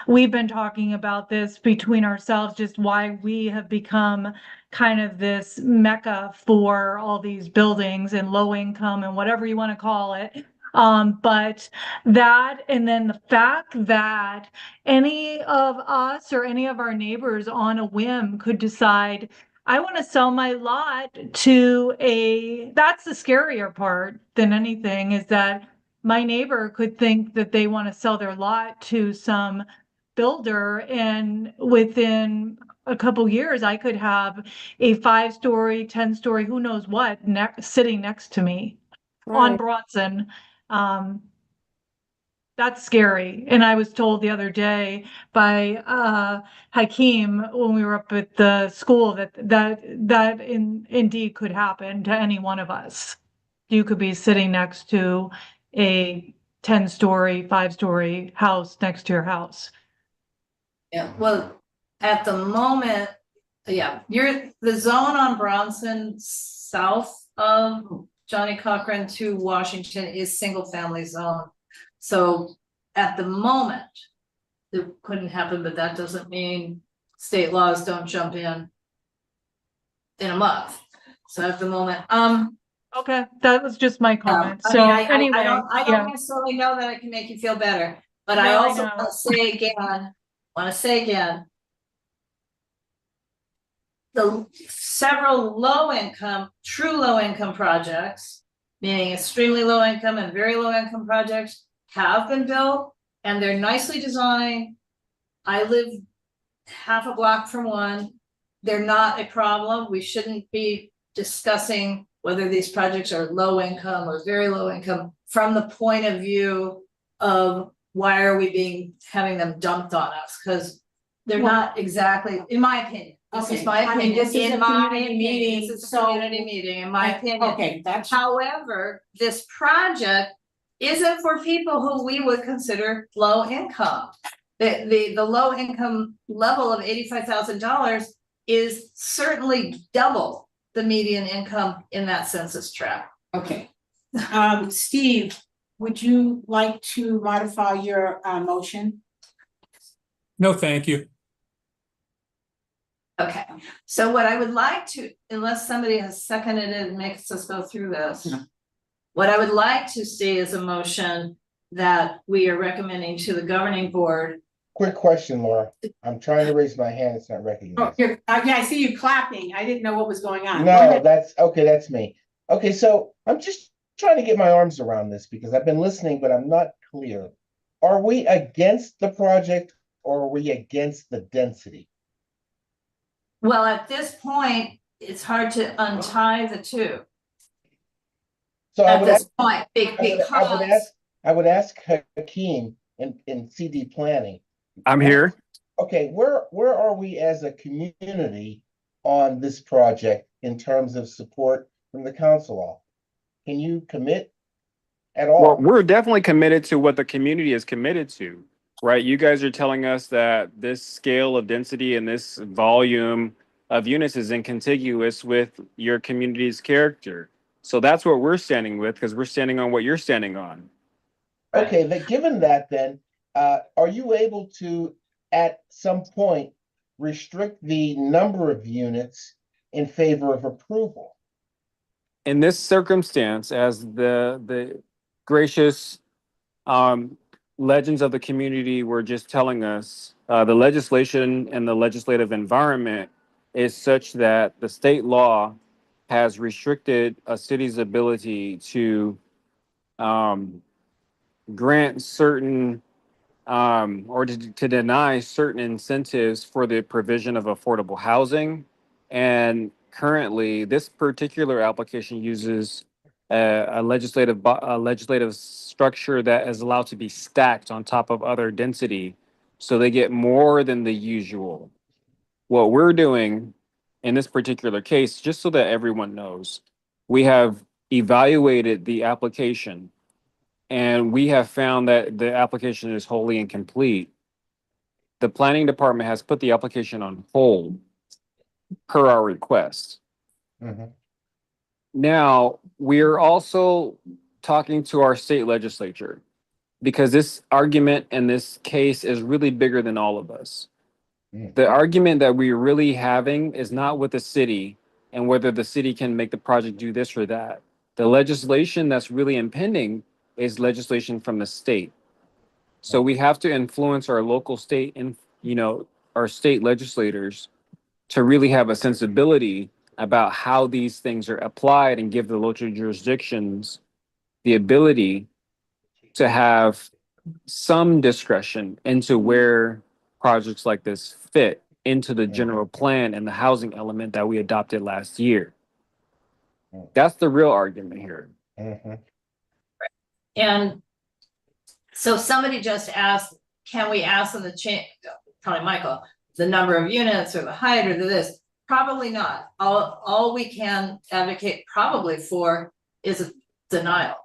we've been talking about this between ourselves, just why we have become kind of this mecca for all these buildings and low income and whatever you want to call it. But that, and then the fact that any of us or any of our neighbors on a whim could decide, I want to sell my lot to that's the scarier part than anything, is that my neighbor could think that they want to sell their lot to some builder, and within a couple years, I could have a 5-story, 10-story, who knows what, sitting next to me on Right. Bronson. That's scary. And I was told the other day by Hakeem when we were up at the school that indeed could happen to any one of us. You could be sitting next to a 10-story, 5-story house next to your house. Yeah, well, at the moment, yeah, the zone on Bronson south of Johnny Cochran to Washington is single family zone. So at the moment, it couldn't happen, but that doesn't mean state laws don't jump in a month. So at the moment, okay, that was just my comment. I So mean, anyway, I don't necessarily know that I can make you feel better, but I No, I also know. want to say again, the several true low income projects, meaning extremely low income and very low income projects, have been built and they're nicely designed. I live half a block from one. They're not a problem. We shouldn't be discussing whether these projects are low income or very low income from the point of view of why are we having them dumped on us? Because they're not exactly, in my opinion. This is my opinion. I mean, this is a community meeting, This is a so. community meeting, in my opinion. Okay, that's. However, this project isn't for people who we would consider low income. The low income level of $85,000 is certainly double the median income in that census tract. Okay. Steve, would you like to modify your motion? No, thank you. Okay, so what I would like to, unless somebody has seconded it and makes us go through this. No. What I would like to see is a motion that we are recommending to the governing board. Quick question, Laura. I'm trying to raise my hand. It's not recognized. Yeah, I see you clapping. I didn't know what was going on. No, that's okay. That's me. Okay, so I'm just trying to get my arms around this because I've been listening, but I'm not clear. Are we against the project or are we against the density? Well, at this point, it's hard to untie the two. So at this point, because I would ask Hakeem in CD planning. I'm here. Okay, where are we as a community on this project in terms of support from the council office? Can you commit at all? Well, we're definitely committed to what the community is committed to, right? You guys are telling us that this scale of density and this volume of units is incontiguous with your community's character. So that's what we're standing with, because we're standing on what you're standing on. Okay, given that then, are you able to, at some point, restrict the number of units in favor of approval? In this circumstance, as the gracious legends of the community were just telling us, the legislation and the legislative environment is such that the state law has restricted a city's ability to grant certain or to deny certain incentives for the provision of affordable housing. And currently, this particular application uses a legislative structure that is allowed to be stacked on top of other density. So they get more than the usual. What we're doing in this particular case, just so that everyone knows, we have evaluated the application and we have found that the application is wholly incomplete. The planning department has put the application on hold per our request. Mhm. Now, we're also talking to our state legislature because this argument and this case is really bigger than all of us. The argument that we're really having is not with the city and whether the city can make the project do this or that. The legislation that's really impending is legislation from the state. So we have to influence our local state and, our state legislators to really have a sensibility about how these things are applied and give the local jurisdictions the ability to have some discretion into where projects like this fit into the general plan and the housing element that we adopted last year. That's the real argument here. And so somebody just asked, can we ask them to change, probably Michael, the number of units or the height or this? Probably not. All we can advocate probably for is a denial,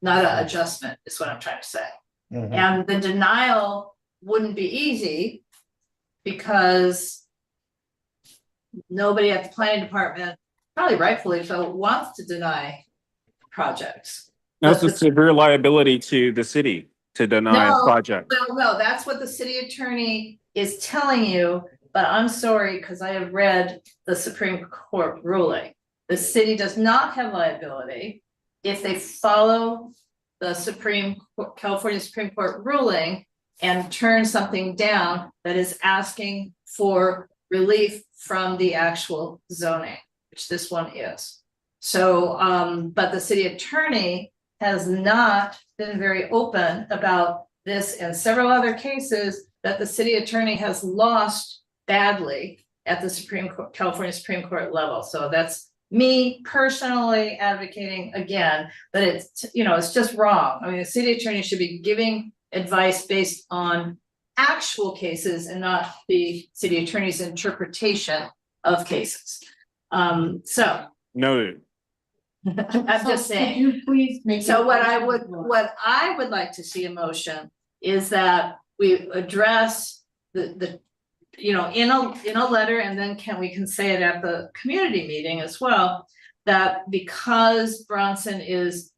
not an adjustment, is what I'm trying to say. And the denial wouldn't be easy because nobody at the planning department, probably rightfully so, wants to deny projects. That's a severe liability to the city to deny a project. No, that's what the city attorney is telling you, but I'm sorry, because I have read the Supreme Court ruling. The city does not have liability if they follow the California Supreme Court ruling and turn something down that is asking for relief from the actual zoning, which this one is. So, but the city attorney has not been very open about this and several other cases that the city attorney has lost badly at the California Supreme Court level. So that's me personally advocating again, that it's, it's just wrong. I mean, the city attorney should be giving advice based on actual cases and not the city attorney's interpretation of cases. So noted. I'm just saying. Could you please make? So what I would like to see a motion is that we address the in a letter, and then we can say it at the community meeting as well, that because Bronson is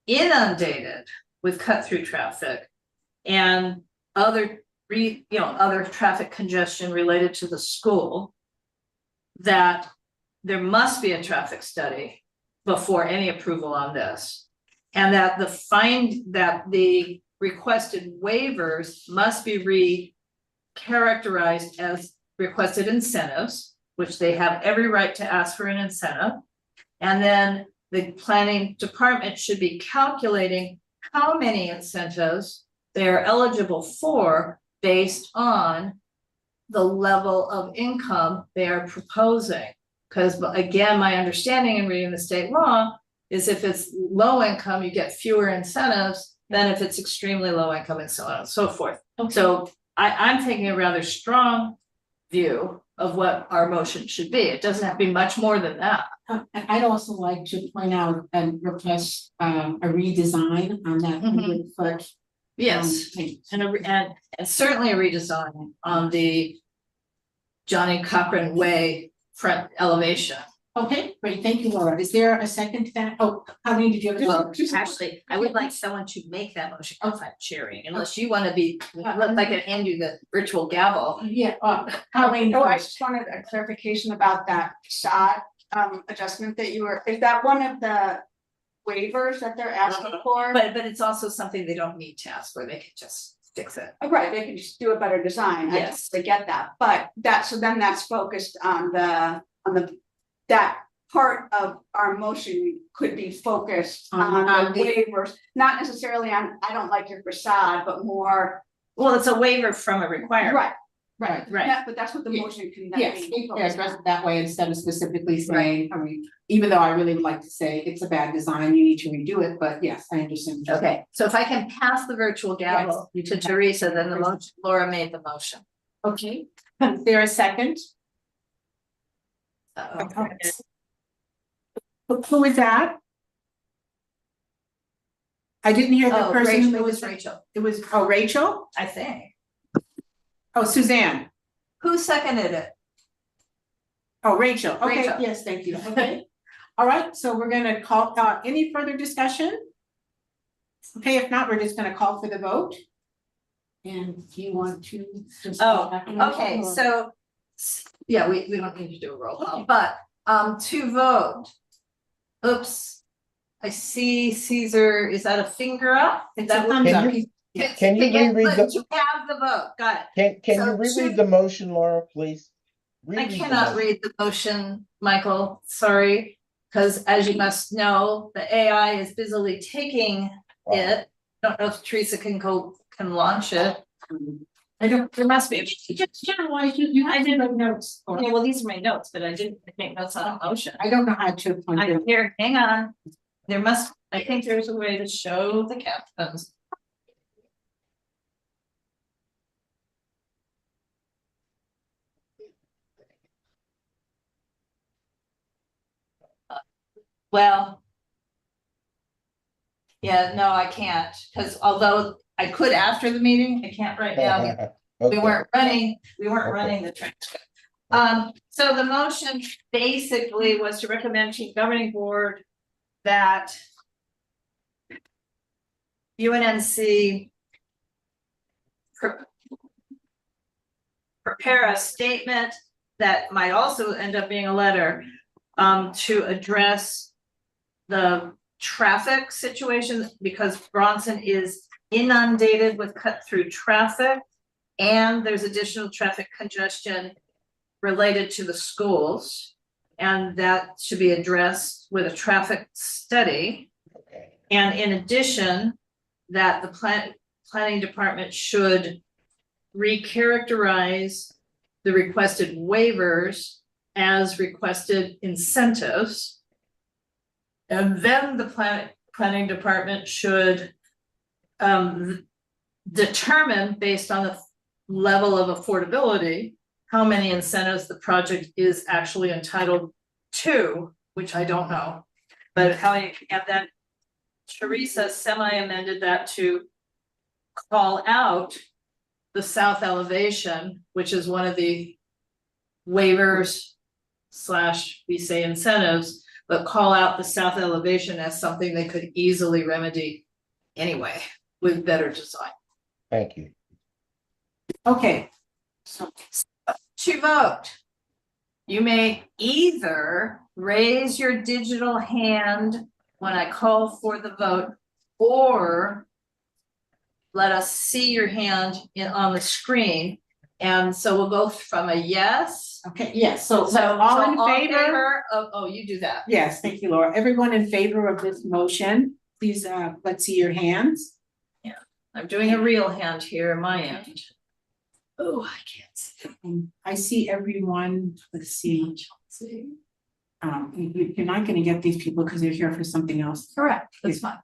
inundated with cut through traffic and other traffic congestion related to the school, that there must be a traffic study before any approval on this. And that the requested waivers must be characterized as requested incentives, which they have every right to ask for an incentive. And then the planning department should be calculating how many incentives they are eligible for based on the level of income they are proposing. Because again, my understanding in reading the state law is if it's low income, you get fewer incentives than if it's extremely low income, and so on and so forth. Okay. So I'm taking a rather strong view of what our motion should be. It doesn't have to be much more than that. I'd also like to point out and request a redesign on that 100-foot. Yes, and certainly a redesign on the Johnny Cochran Way front elevation. Okay, great. Thank you, Laura. Is there a second to that? Oh, how many did you have? Well, actually, I would like someone to make that motion. I'm cheering, unless you want to be, I can hand you the virtual gavel. Yeah. I just wanted a clarification about that shot adjustment that is that one of the waivers that they're asking for? But it's also something they don't need to ask for. They can just fix it. Oh, right, they can just do a better design. Yes, they get that. But then that's focused on that part of our motion could be focused on the waivers, not necessarily on, I don't like your facade, but more. Well, it's a waiver from a requirement. Right. Yeah, but that's what the motion can then Yes, be. address it that way instead of specifically saying, even though I really would like to say it's a bad design, you need to redo it, but yes, I understand. Okay, so if I can pass the virtual gavel to Teresa, then the motion, Laura made the motion. Okay, Is there a second? Who is that? I didn't hear the Oh, person. Rachel, who it was Rachel, It was, oh, Rachel? I think. Oh, Suzanne. Who seconded it? Oh, Rachel. Okay, Rachel. yes, thank you. Okay. All right, so we're gonna call, any further discussion? Okay, if not, we're just gonna call for the vote. And do you want to? just- Okay, so, yeah, we don't need to do a roll call, but, to vote. Oops, I see Caesar, is that a finger up? Is that what? Thumbs up. Can you reread But the, you have the vote, got it. can So you reread two- the motion, Laura, please? I Reread the cannot motion. read the motion, Michael, sorry, because as you must know, the AI is busily taking it. Don't know if Teresa can launch it. I don't, there must be. Generalize, you I have didn't- to notes. or- Yeah, well, these are my notes, but I didn't make notes on a motion. I don't know how to. Here, hang on. There must, I think there's a way to show the captions. Well. Yeah, no, I can't, because although I could after the meeting, I can't right now. We Okay. weren't running Okay. the transcript. So the motion basically was to recommend to the governing board that UNNC prepare a statement that might also end up being a letter to address the traffic situation, because Bronson is inundated with cut through traffic. And there's additional traffic congestion related to the schools. And that should be addressed with a traffic study. Okay. And in addition, that the planning department should recharacterize the requested waivers as requested incentives. And then the planning department should determine, based on the level of affordability, how many incentives the project is actually entitled to, which I don't know. But how you and then Teresa semi-amended that to call out the south elevation, which is one of the waivers / we say incentives, but call out the south elevation as something they could easily remedy anyway with better design. Thank you. Okay. So To vote, you may either raise your digital hand when I call for the vote, or let us see your hand on the screen. And so we'll go from a yes. okay, yes, so all in favor? Of, oh, you do that. Yes, thank you, Laura. Everyone in favor of this motion, please, let's see your hands. I'm doing a real hand here on my end. Oh, I can't see. I see everyone, let's see. You're not gonna get these people because they're here for something else. Correct, that's fine.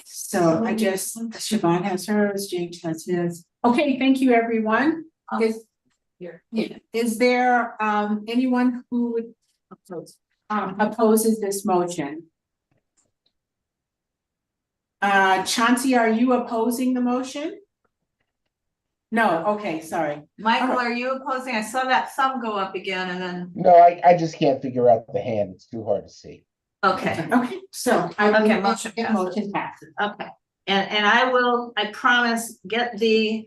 So I just, Siobhan has hers, James has his. Okay, thank you, everyone. Is there anyone who would opposes this motion? Chauncey, are you opposing the motion? No, okay, sorry. Michael, are you opposing? I saw that thumb go up again and then, No, I just can't figure out the hand. It's too hard to see. okay. Okay, so I will Okay, make motion a passes. motion passes. Okay, and I promise, get the,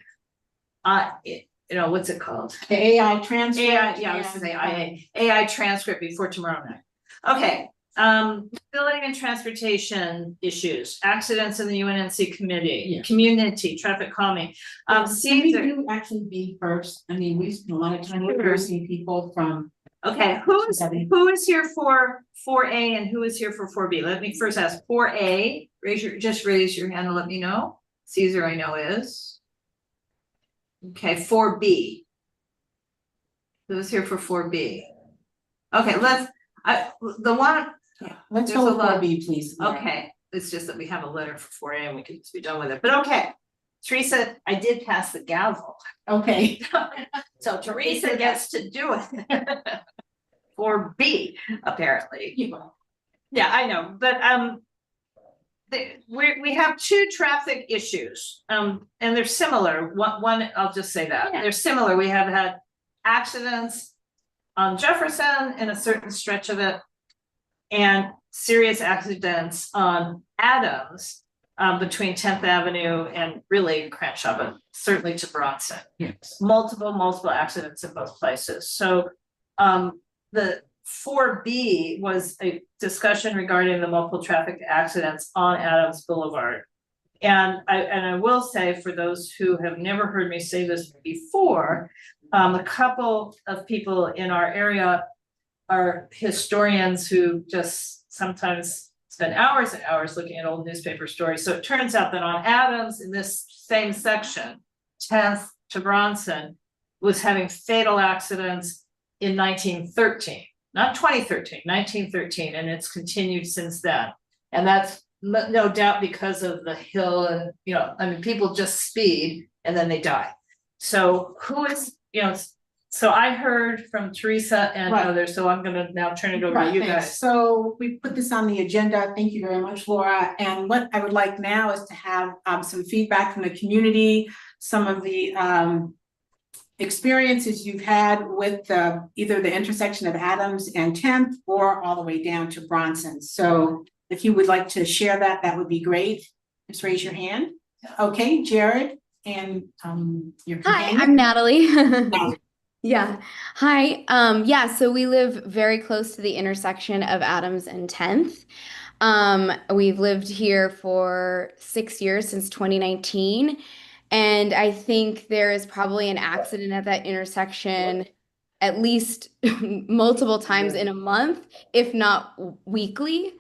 what's it called? The AI transcript. AI, yeah, I was gonna say AI transcript before tomorrow night. Okay, mobility and transportation issues, accidents in the UNNC committee, Yes. community, traffic calming. Can we Caesar, do actually be first? I mean, we spend a lot of time reversing people from. okay, who is here for 4A and who is here for 4B? Let me first ask 4A, just raise your hand and let me know. Caesar, I know is. Okay, 4B. Who's here for 4B? Okay, let's Let's there's go a with lot. 4B, please. Okay, it's just that we have a letter for 4A and we can just be done with it, but okay. Teresa, I did pass the gavel. Okay. So Teresa gets to do it. For B, apparently. Yeah, I know, but we have two traffic issues, and they're similar. One, I'll just say that they're similar. We have had accidents on Jefferson in a certain stretch of it, and serious accidents on Adams between 10th Avenue and really Crenshaw, but certainly to Bronson. Yes. Multiple accidents in both places. So the 4B was a discussion regarding the multiple traffic accidents on Adams Boulevard. And I will say, for those who have never heard me say this before, a couple of people in our area are historians who just sometimes spend hours and hours looking at old newspaper stories. So it turns out that on Adams, in this same section, 10th to Bronson, was having fatal accidents in 1913, not 2013, 1913, and it's continued since then. And that's no doubt because of the hill, and I mean, people just speed and then they die. So who is, so I heard from Teresa and others, so I'm gonna now turn it over to you guys. So we put this on the agenda. Thank you very much, Laura. And what I would like now is to have some feedback from the community, some of the experiences you've had with either the intersection of Adams and 10th or all the way down to Bronson. So if you would like to share that, that would be great. Just raise your hand. Okay, Jared and your companion. Hi, I'm Natalie. Yeah. Hi. Yeah, so we live very close to the intersection of Adams and 10th. We've lived here for 6 years, since 2019. And I think there is probably an accident at that intersection at least multiple times in a month, if not weekly.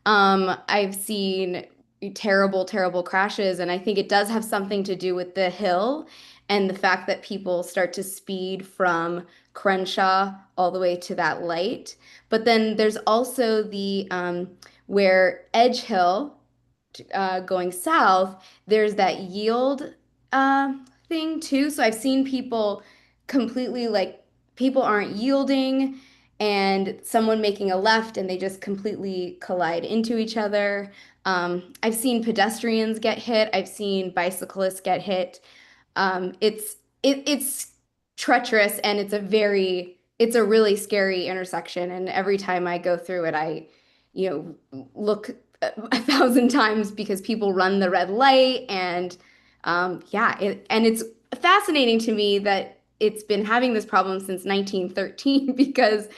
I've seen terrible crashes, and I think it does have something to do with the hill and the fact that people start to speed from Crenshaw all the way to that light. But then there's also the where Edge Hill going south, there's that yield thing too. So I've seen people completely, like, people aren't yielding and someone making a left and they just completely collide into each other. I've seen pedestrians get hit. I've seen bicyclists get hit. It's treacherous, and it's a really scary intersection. And every time I go through it, I look 1,000 times because people run the red light. And it's fascinating to me that it's been having this problem since 1913, because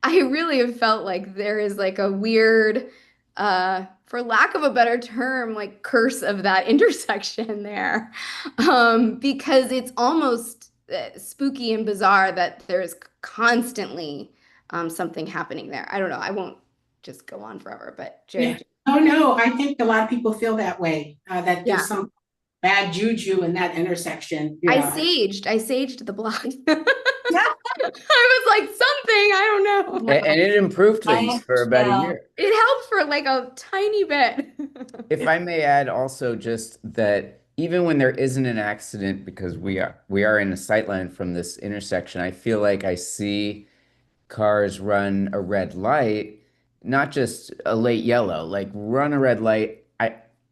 I really have felt like there is like a weird, for lack of a better term, like curse of that intersection there, because it's almost spooky and bizarre that there's constantly something happening there. I don't know. I won't just go on forever, but Jared. Oh, no, I think a lot of people feel that way, that there's some bad juju in that intersection. I saged the block. I was like, something, I don't know. And it improved things for about a year. It helped for like a tiny bit. If I may add also just that even when there isn't an accident, because we are in a sight line from this intersection, I feel like I see cars run a red light, not just a late yellow, like run a red light.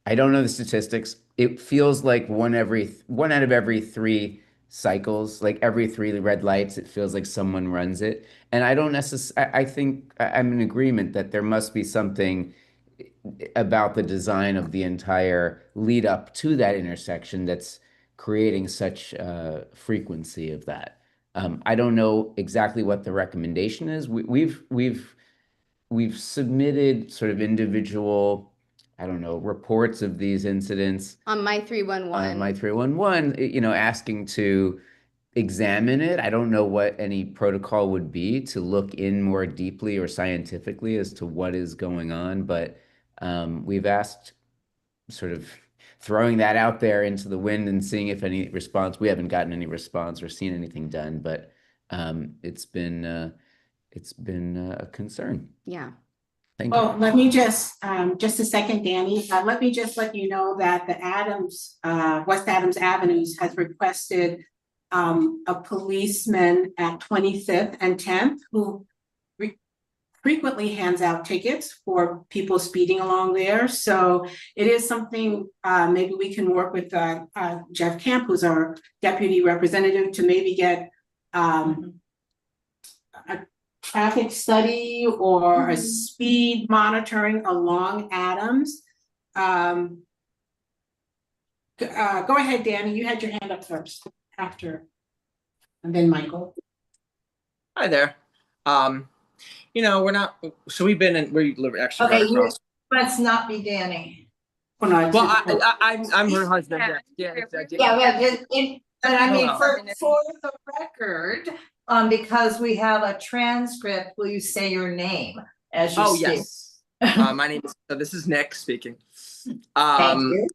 I don't know the statistics. It feels like one out of every 3 cycles, like every 3 red lights, it feels like someone runs it. And I think I'm in agreement that there must be something about the design of the entire lead up to that intersection that's creating such frequency of that. I don't know exactly what the recommendation is. We've submitted sort of individual, I don't know, reports of these incidents on My 311. On My 311, asking to examine it. I don't know what any protocol would be to look in more deeply or scientifically as to what is going on, but we've asked, sort of throwing that out there into the wind and seeing if any response. We haven't gotten any response or seen anything done, but it's been a concern. Yeah. Thank you. Well, let me just a second, Danny. Let me just let you know that the West Adams Avenues has requested a policeman at 25th and 10th who frequently hands out tickets for people speeding along there. So it is something, maybe we can work with Jeff Camp, who's our deputy representative, to maybe get a traffic study or a speed monitoring along Adams. Go ahead, Danny, you had your hand up first, after, and then Michael. Hi there. You know, we're not, so we live actually right across. Let's not be Danny. Oh, no, Well, I'm her husband. Yeah, exactly. But I mean, for the record, because we have a transcript, will you say your name as you speak? Yes. My name is, so this is Nick speaking. Thank you.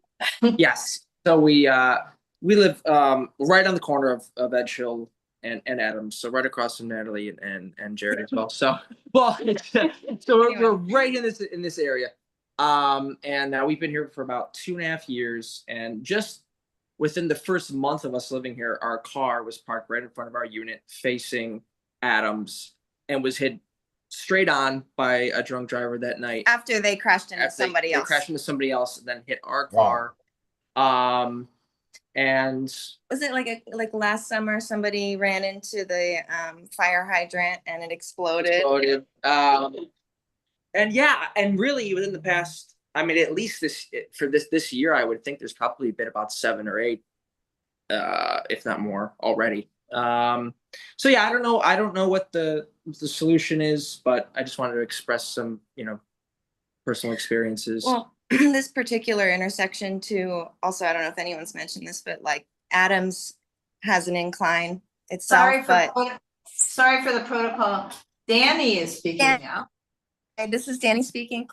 Yes. So we live right on the corner of Edgehill and Adams, so right across from Natalie and Jared as well. So we're right in this area. And now we've been here for about 2.5 years, and just within the first month of us living here, our car was parked right in front of our unit facing Adams and was hit straight on by a drunk driver that night. After they crashed into somebody else. They crashed into somebody else and then hit our car. Wow. And was it like last summer somebody ran into the fire hydrant and it exploded? And yeah, and really within the past, I mean, at least this year, I would think there's probably been about 7 or 8, if not more already. So yeah, I don't know what the solution is, but I just wanted to express some, personal experiences. Well, this particular intersection too, also, I don't know if anyone's mentioned this, but like Adams has an incline itself. Sorry for the protocol. Danny is speaking now. Okay, this is Danny speaking.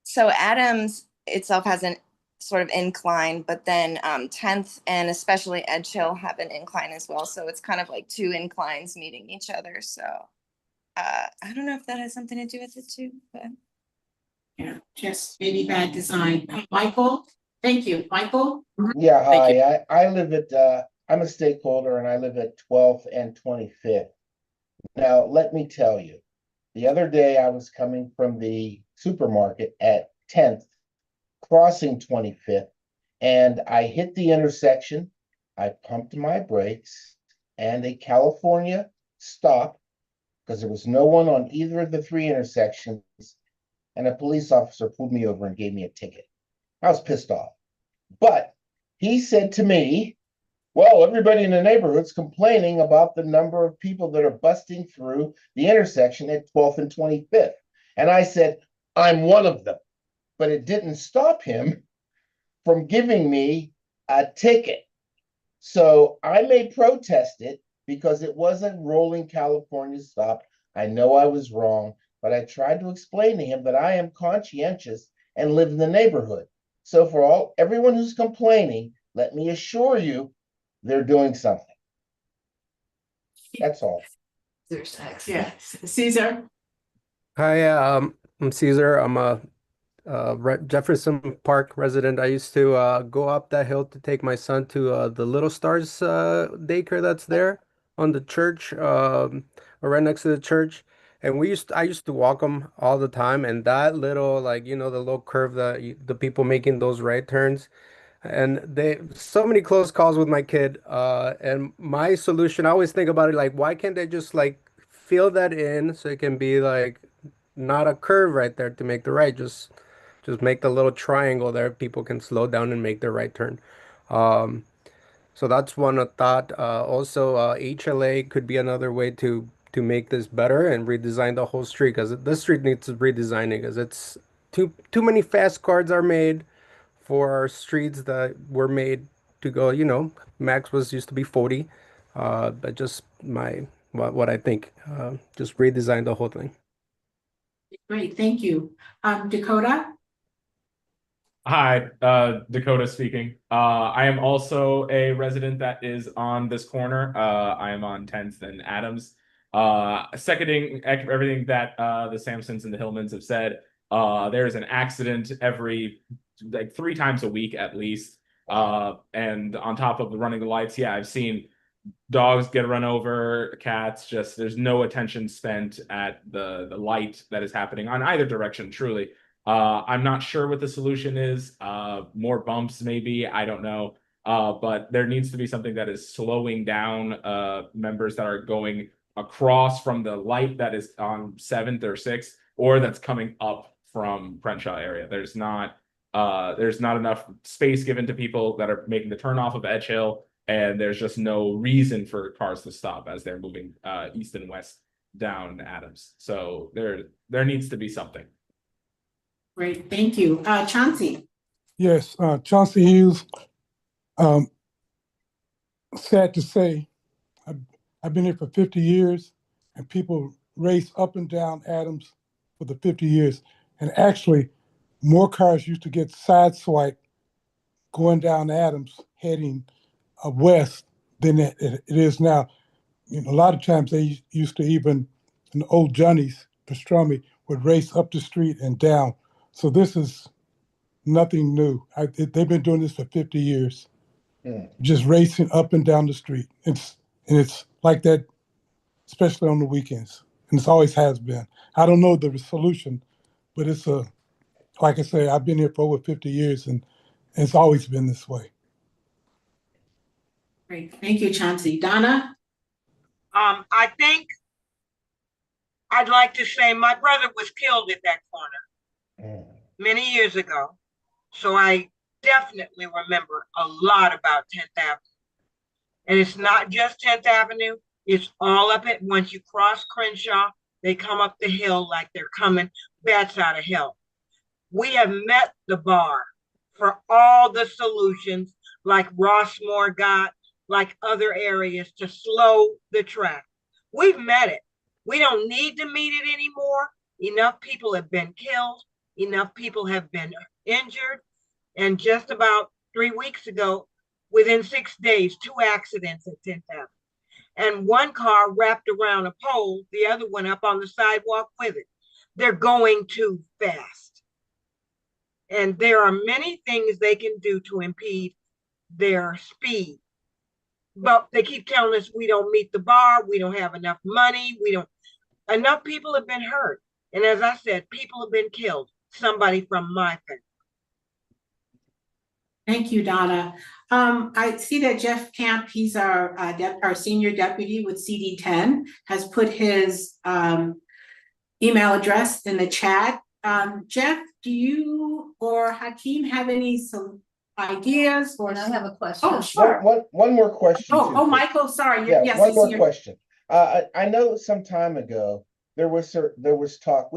So Adams itself has an sort of incline, but then 10th and especially Edgehill have an incline as well. So it's kind of like 2 inclines meeting each other. So I don't know if that has something to do with it too, but. Yeah, just maybe bad design. Michael, thank you. Michael? Yeah, hi, I live at, I'm a stakeholder and I live at 12th and 25th. Now, let me tell you, the other day I was coming from the supermarket at 10th, crossing 25th, and I hit the intersection. I pumped my brakes and a California stop because there was no one on either of the 3 intersections. And a police officer pulled me over and gave me a ticket. I was pissed off. But he said to me, well, everybody in the neighborhood's complaining about the number of people that are busting through the intersection at 12th and 25th. And I said, I'm one of them. But it didn't stop him from giving me a ticket. So I may protest it because it wasn't rolling California stop. I know I was wrong, but I tried to explain to him that I am conscientious and live in the neighborhood. So for everyone who's complaining, let me assure you, they're doing something. That's all. Yeah, Caesar. Hi, I'm Caesar. I'm a Jefferson Park resident. I used to go up that hill to take my son to the Little Stars daycare that's there on the church, or right next to the church. And I used to walk them all the time. And that little, the little curve that the people making those right turns, and so many close calls with my kid. And my solution, I always think about it like, why can't they just fill that in so it can be not a curve right there to make the right, just make the little triangle there. People can slow down and make the right turn. So that's one thought. Also, HLA could be another way to make this better and redesign the whole street, because this street needs redesigning, because it's too many fast cars are made for our streets that were made to go, max was used to be 40. But just what I think, just redesign the whole thing. Great, thank you. Dakota? Hi, Dakota speaking. I am also a resident that is on this corner. I am on 10th and Adams. Seconding everything that the Sampsons and the Hillmans have said. There is an accident every 3 times a week at least And on top of running the lights, yeah, I've seen dogs get run over, cats, just there's no attention spent at the light that is happening on either direction, truly. I'm not sure what the solution is. More bumps, maybe, I don't know. But there needs to be something that is slowing down members that are going across from the light that is on 7th or 6th, or that's coming up from Crenshaw area. There's not enough space given to people that are making the turn off of Edge Hill, and there's just no reason for cars to stop as they're moving east and west down Adams. So there needs to be something. Great, thank you. Chauncey. Yes, Chauncey Hughes. Sad to say, I've been here for 50 years, and people race up and down Adams for the 50 years. And actually, more cars used to get sideswiped going down Adams heading west than it is now. You know, a lot of times they used to even, in the old Johnny's pastrami, would race up the street and down. So this is nothing new. They've been doing this for 50 years, just racing up and down the street. It's like that, especially on the weekends, and it's always has been. I don't know the solution, but it's like I say, I've been here for over 50 years, and it's always been this way. Great, thank you, Chauncey. Donna? I think I'd like to say my brother was killed at that corner many years ago. So I definitely remember a lot about 10th Avenue. And it's not just 10th Avenue, it's all up it. Once you cross Crenshaw, they come up the hill like they're coming bats out of hell. We have met the bar for all the solutions like Rossmore got, like other areas to slow the track. We've met it. We don't need to meet it anymore. Enough people have been killed. Enough people have been injured. And just about 3 weeks ago, within 6 days, 2 accidents at 10th Avenue. And one car wrapped around a pole, the other one up on the sidewalk with it. They're going too fast. And there are many things they can do to impede their speed. But they keep telling us we don't meet the bar, we don't have enough money, enough people have been hurt. And as I said, people have been killed. Somebody from my family. Thank you, Donna. I see that Jeff Camp, he's our senior deputy with CD10, has put his email address in the chat. Jeff, do you or Hakeem have any ideas or? I have a question. Oh, sure. One more question. Oh, Michael, sorry. Yeah, yes, one more question. I know some time ago there was talk.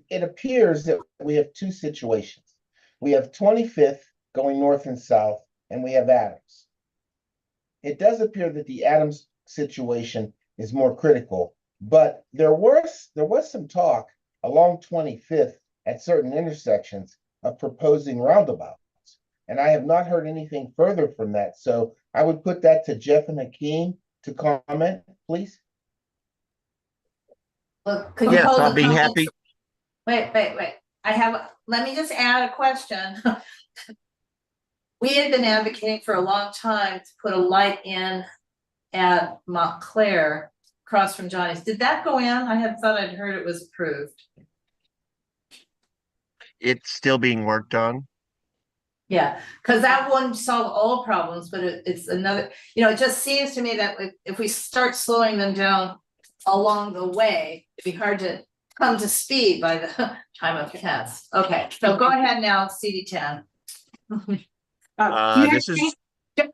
It appears that we have 2 situations. We have 25th going north and south, and we have Adams. It does appear that the Adams situation is more critical, but there was some talk along 25th at certain intersections of proposing roundabouts. And I have not heard anything further from that. So I would put that to Jeff and Hakeem to comment, please. Look, could you Yes, hold I'll the be comments? happy. Wait. Let me just add a question. We had been advocating for a long time to put a light in at Montclair across from Johnny's. Did that go in? I had thought I'd heard it was approved. It's still being worked on. Yeah, because that wouldn't solve all problems, but it's another, it just seems to me that if we start slowing them down along the way, it'd be hard to come to speed by the time of test. Okay, so go ahead now, CD10.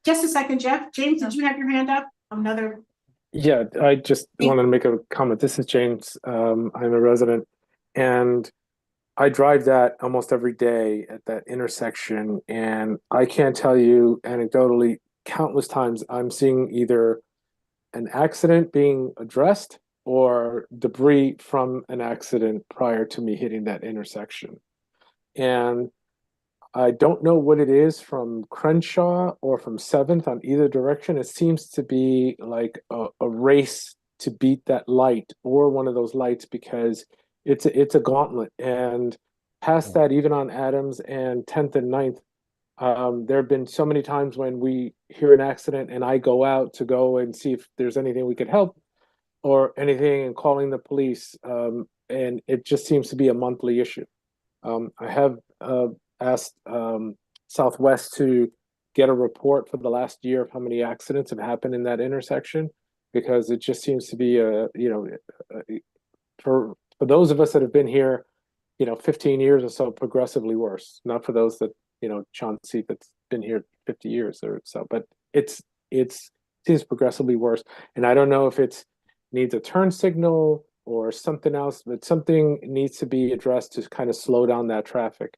Just a second, Jeff. James, did you have your hand up? Another. Yeah, I just wanted to make a comment. This is James. I'm a resident, and I drive that almost every day at that intersection, and I can't tell you anecdotally countless times I'm seeing either an accident being addressed or debris from an accident prior to me hitting that intersection. And I don't know what it is from Crenshaw or from 7th on either direction. It seems to be like a race to beat that light or one of those lights, because it's a gauntlet. And past that, even on Adams and 10th and 9th, There have been so many times when we hear an accident and I go out to go and see if there's anything we could help or anything and calling the police. And it just seems to be a monthly issue. I have asked Southwest to get a report for the last year of how many accidents have happened in that intersection, because it just seems to be for those of us that have been here, 15 years or so, progressively worse. Not for those that, Chauncey that's been here 50 years or so, but it's seems progressively worse. And I don't know if it's needs a turn signal or something else, but something needs to be addressed to kind of slow down that traffic.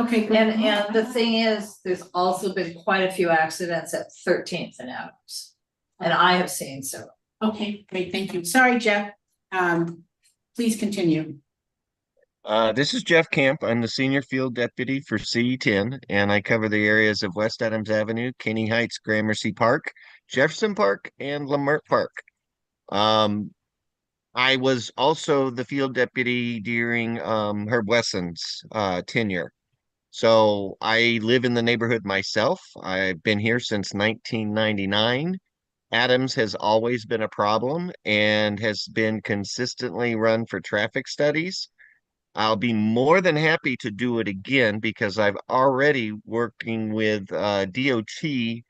Okay, good. And the thing is, there's also been quite a few accidents at 13th and Adams. And I have seen several. Okay, great, thank you. Sorry, Jeff. Please continue. This is Jeff Camp. I'm the senior field deputy for C10, and I cover the areas of West Adams Avenue, Caney Heights, Gramercy Park, Jefferson Park, and Lamert Park. I was also the field deputy during Herb Wesson's tenure. So I live in the neighborhood myself. I've been here since 1999. Adams has always been a problem and has been consistently run for traffic studies. I'll be more than happy to do it again because I've already working with DOT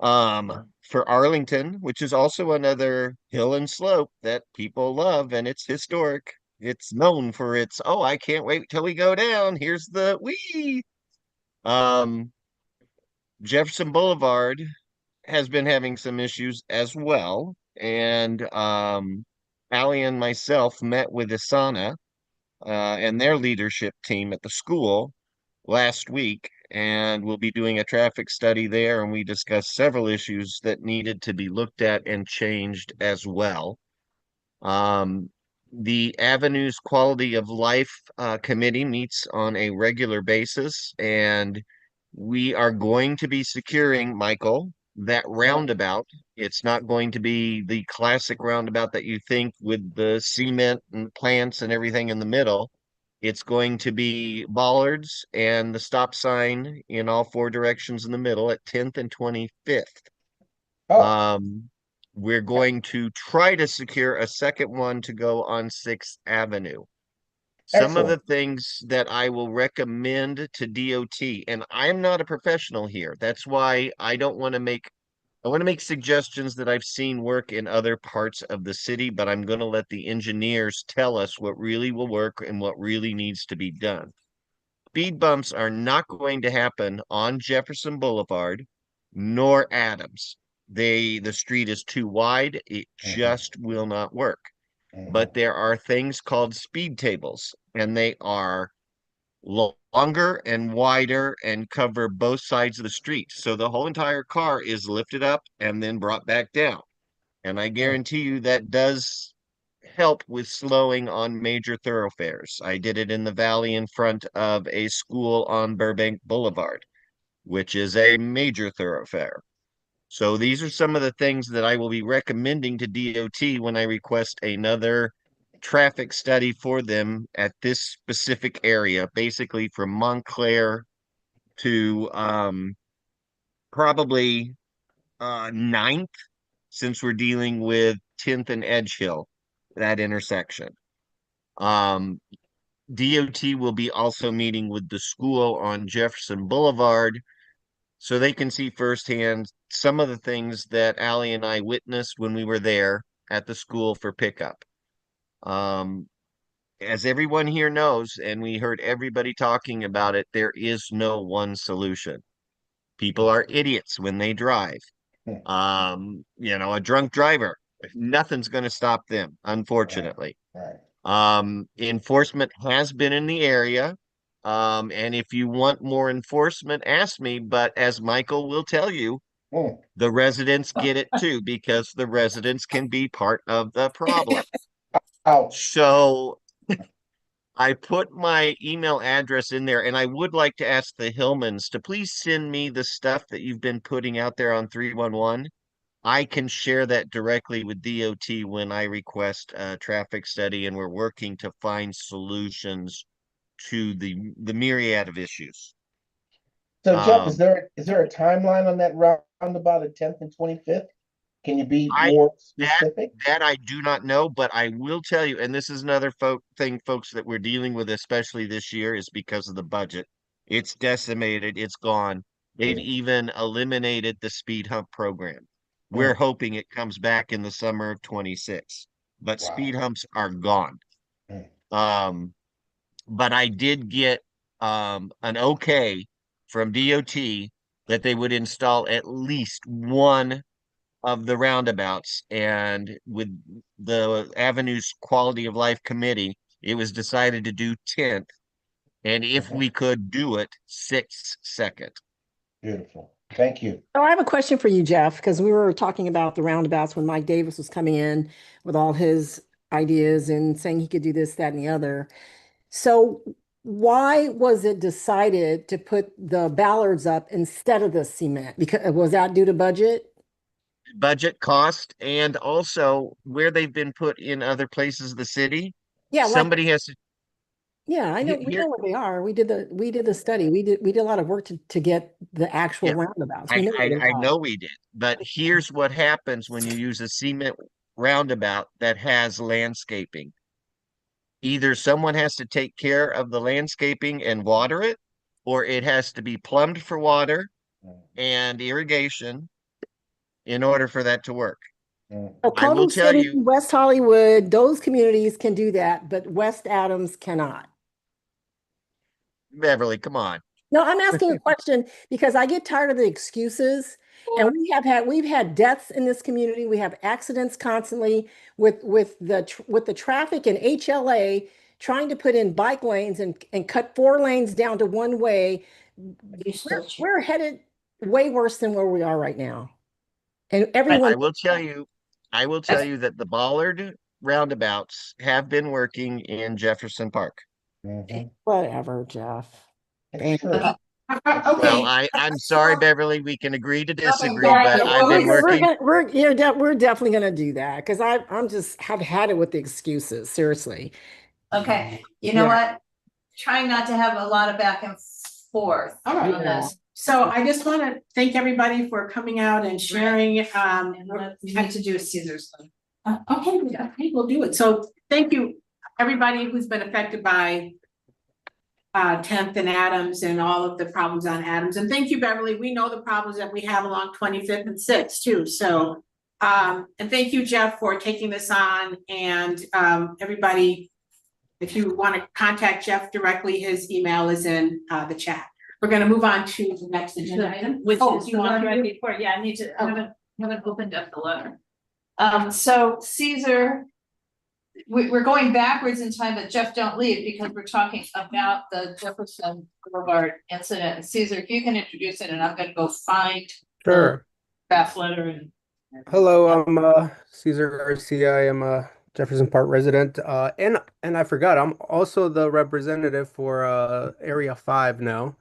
for Arlington, which is also another hill and slope that people love, and it's historic. It's known for its, oh, I can't wait till we go down. Here's the wee. Jefferson Boulevard has been having some issues as well. And Allie and myself met with Asana and their leadership team at the school last week, and we'll be doing a traffic study there. And we discussed several issues that needed to be looked at and changed as well. The Avenues Quality of Life Committee meets on a regular basis, and we are going to be securing, Michael, that roundabout. It's not going to be the classic roundabout that you think with the cement and plants and everything in the middle. It's going to be bollards and the stop sign in all four directions in the middle at 10th and 25th. We're going to try to secure a second one to go on 6th Avenue. Some of the things that I will recommend to DOT, and I'm not a professional here. That's why I want to make suggestions that I've seen work in other parts of the city, but I'm going to let the engineers tell us what really will work and what really needs to be done. Speed bumps are not going to happen on Jefferson Boulevard nor Adams. The street is too wide. It just will not work. But there are things called speed tables, and they are longer and wider and cover both sides of the street. So the whole entire car is lifted up and then brought back down. And I guarantee you that does help with slowing on major thoroughfares. I did it in the valley in front of a school on Burbank Boulevard, which is a major thoroughfare. So these are some of the things that I will be recommending to DOT when I request another traffic study for them at this specific area, basically from Montclair to probably 9th, since we're dealing with 10th and Edge Hill, that intersection. DOT will be also meeting with the school on Jefferson Boulevard so they can see firsthand some of the things that Allie and I witnessed when we were there at the school for pickup. As everyone here knows, and we heard everybody talking about it, there is no one solution. People are idiots when they drive. A drunk driver, nothing's going to stop them, unfortunately. Enforcement has been in the area. And if you want more enforcement, ask me. But as Michael will tell you, the residents get it too, because the residents can be part of the problem. So I put my email address in there, and I would like to ask the Hillmans to please send me the stuff that you've been putting out there on 311. I can share that directly with DOT when I request a traffic study, and we're working to find solutions to the myriad of issues. So Jeff, is Um, there a timeline on that roundabout at 10th and 25th? Can you be I more that specific? that I do not know, but I will tell you, and this is another thing, folks, that we're dealing with, especially this year, is because of the budget. It's decimated, it's gone. They've Mm, even eliminated the speed hump program. We're mm, hoping it comes back in the summer of 26, but wow. speed humps are gone. Mm, Um, but I did get an okay from DOT that they would install at least one of the roundabouts. And with the Avenues Quality of Life Committee, it was decided to do 10th. And if mhm. we could do it, 6 second. Beautiful. Thank you. Oh, I have a question for you, Jeff, because we were talking about the roundabouts when Mike Davis was coming in with all his ideas and saying he could do this, that, and the other. So why was it decided to put the ballards up instead of the cement? Because was that due to budget? Budget cost, and also where they've been put in other places of the city. Yeah, like Somebody has to yeah, I know we here. know where they are. We did the study. We did a lot of work to get the actual Yeah, roundabouts. We I, know where I they I are. know we did, but here's what happens when you use a cement roundabout that has landscaping. Either someone has to take care of the landscaping and water it, or it has to be plumbed for water Mm, and irrigation in order for that to work. mm. So I will Culver tell City, you, West Hollywood, those communities can do that, but West Adams cannot. Beverly, come on. No, I'm asking a question because I get tired of the excuses. And we've had deaths in this community. We have accidents constantly with the traffic and HLA trying to put in bike lanes and cut 4 lanes down to one way. We're headed way worse than where we are right now. And everyone, I will tell you, I will tell you that the Bollard roundabouts have been working in Jefferson Park. Mhm. whatever, Jeff. It's Thank true. Well, Okay. I'm sorry, Beverly, we can agree to disagree, Thank but you. I've Well, been working. we're definitely gonna do that because I'm just have had it with the excuses. Seriously. Okay, you know what? Trying not to have a lot of back and forth All right. on this. So I just want to thank everybody for coming out and sharing. And we need to do Caesar's thing. Okay, we'll do it. So thank you, everybody who's been affected by 10th and Adams and all of the problems on Adams. And thank you, Beverly. We know the problems that we have along 25th and 6th too. So and thank you, Jeff, for taking this on. And everybody, if you want to contact Jeff directly, his email is in the chat. We're going to move on to the next agenda item. Which is you the want one to right before, yeah, I need to, haven't opened up the letter. So Caesar, we're going backwards in time, but Jeff, don't leave because we're talking about the Jefferson Boulevard incident. And Caesar, if you can introduce it, and I'm gonna go find the Sure. draft letter and. Hello, I'm Cesar Garcia. I am a Jefferson Park resident. And I forgot, I'm also the representative for Area 5 now.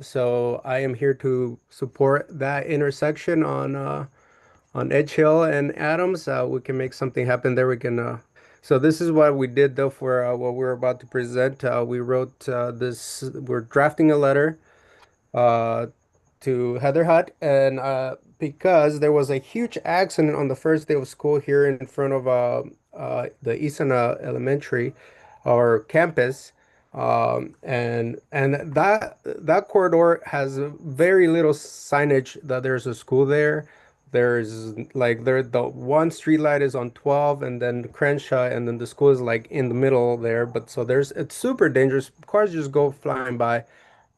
So I am here to support that intersection on Edge Hill and Adams. We can make something happen there. We can so this is what we did though for what we're about to present. We wrote this, we're drafting a letter uh, to Heather Hutt, and because there was a huge accident on the first day of school here in front of the Easton Elementary or campus, and that corridor has very little signage that there's a school there. There's like the one street light is on 12 and then Crenshaw and then the school is like in the middle there, but so it's super dangerous. Cars just go flying by.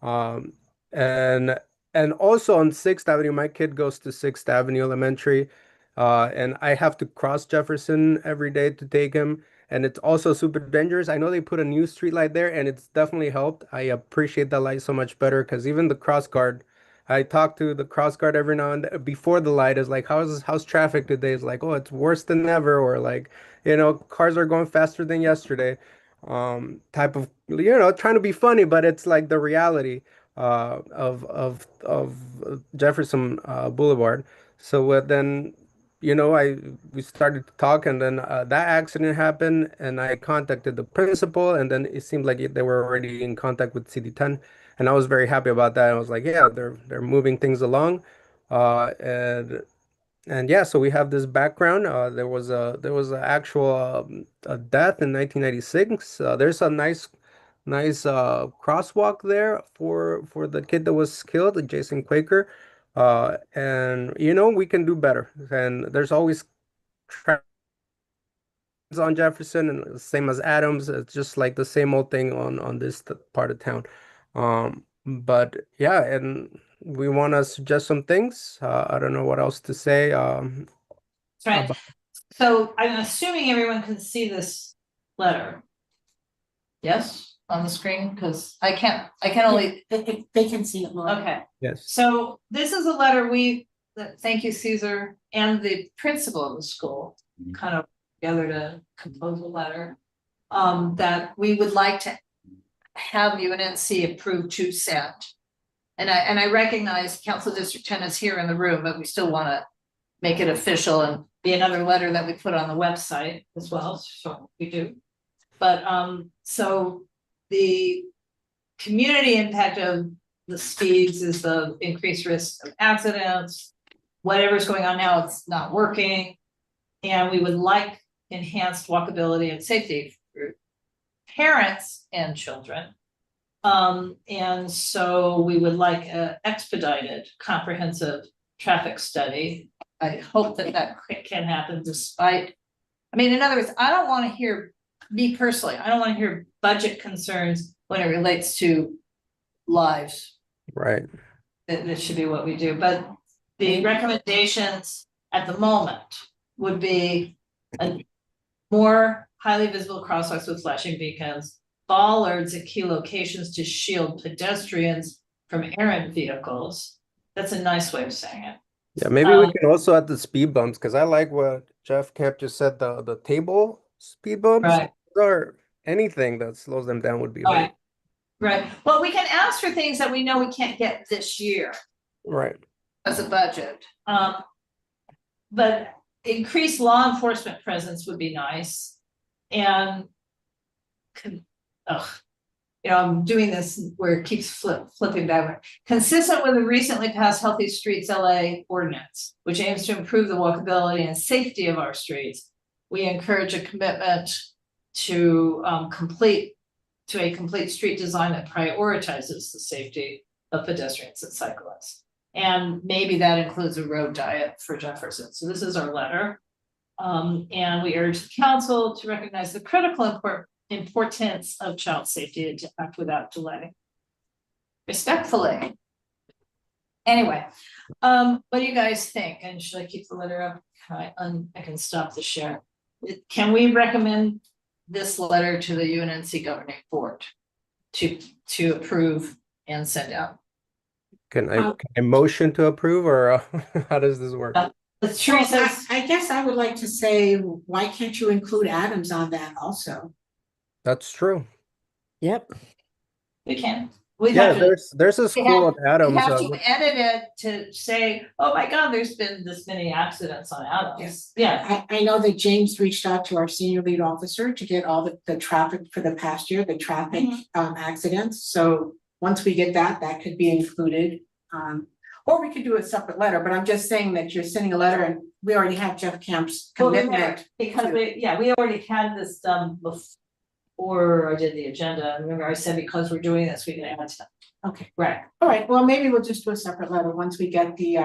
Um, and and also on 6th Avenue, my kid goes to 6th Avenue Elementary, and I have to cross Jefferson every day to take him. And it's also super dangerous. I know they put a new street light there, and it's definitely helped. I appreciate that light so much better because even the cross guard, I talk to the cross guard every now and then before the light is like, how's traffic today? It's like, oh, it's worse than ever, or like, cars are going faster than yesterday. Type of trying to be funny, but it's like the reality of Jefferson Boulevard. So then I we started to talk, and then that accident happened, and I contacted the principal, and then it seemed like they were already in contact with CD10, and I was very happy about that. I was like, yeah, they're moving things along, and yeah, so we have this background. There was a actual a death in 1996. There's a nice crosswalk there for the kid that was killed, Jason Quaker. And we can do better. And there's always trends on Jefferson, and same as Adams. It's just like the same old thing on this part of town. But yeah, and we want to suggest some things. I don't know what else to say. That's right. So I'm assuming everyone can see this letter. Yes, on the screen, because I can only. They can see it, Laura. Okay. Yes. So this is a letter thank you, Caesar, and the principal of the school kind of together to compose a letter that we would like to have UNNC approved to send. And I recognize Council District 10 is here in the room, but we still want to make it official and be another letter that we put on the website as well. So we do. But so the community impact of the speeds is the increased risk of accidents. Whatever's going on now, it's not working. And we would like enhanced walkability and safety for parents and children. And so we would like an expedited comprehensive traffic study. I hope that can happen despite, in other words, I don't want to hear, me personally, I don't want to hear budget concerns when it relates to lives. Right. That should be what we do. But the recommendations at the moment would be a more highly visible crosswalks with flashing beacons, bollards at key locations to shield pedestrians from errant vehicles. That's a nice way of saying it. Yeah, maybe we can also add the speed bumps, because I like what Jeff Camp just said, the table speed bumps. Right. Or anything that slows them down would be Right. Right. Well, we can ask for things that we know we can't get this year right as a budget. But increased law enforcement presence would be nice. And I'm doing this where it keeps flipping backward. Consistent with the recently passed Healthy Streets LA ordinance, which aims to improve the walkability and safety of our streets, we encourage a commitment to a complete street design that prioritizes the safety of pedestrians and cyclists. And maybe that includes a road diet for Jefferson. So this is our letter. And we urge the council to recognize the critical importance of child safety and to act without delay. Respectfully. Anyway, what do you guys think? And should I keep the letter up? I can stop the share. Can we recommend this letter to the UNNC governing board to approve and send out? Can I motion to approve, or how does this work? I guess I would like to say, why can't you include Adams on that also? That's true. Yep. We can. There's a school at Adams. We have to edit it to say, oh my God, there's been this many accidents on Adams. Yes. Yeah. I know that James reached out to our senior lead officer to get all the traffic for the past year, the traffic accidents. So once we get that could be included. Or we could do a separate letter, but I'm just saying that you're sending a letter and we already have Jeff Camp's commitment. Because we already had this done before I did the agenda. Remember I said, because we're doing this, we can add stuff. Okay. Right. All right. Well, maybe we'll just do a separate letter once we get the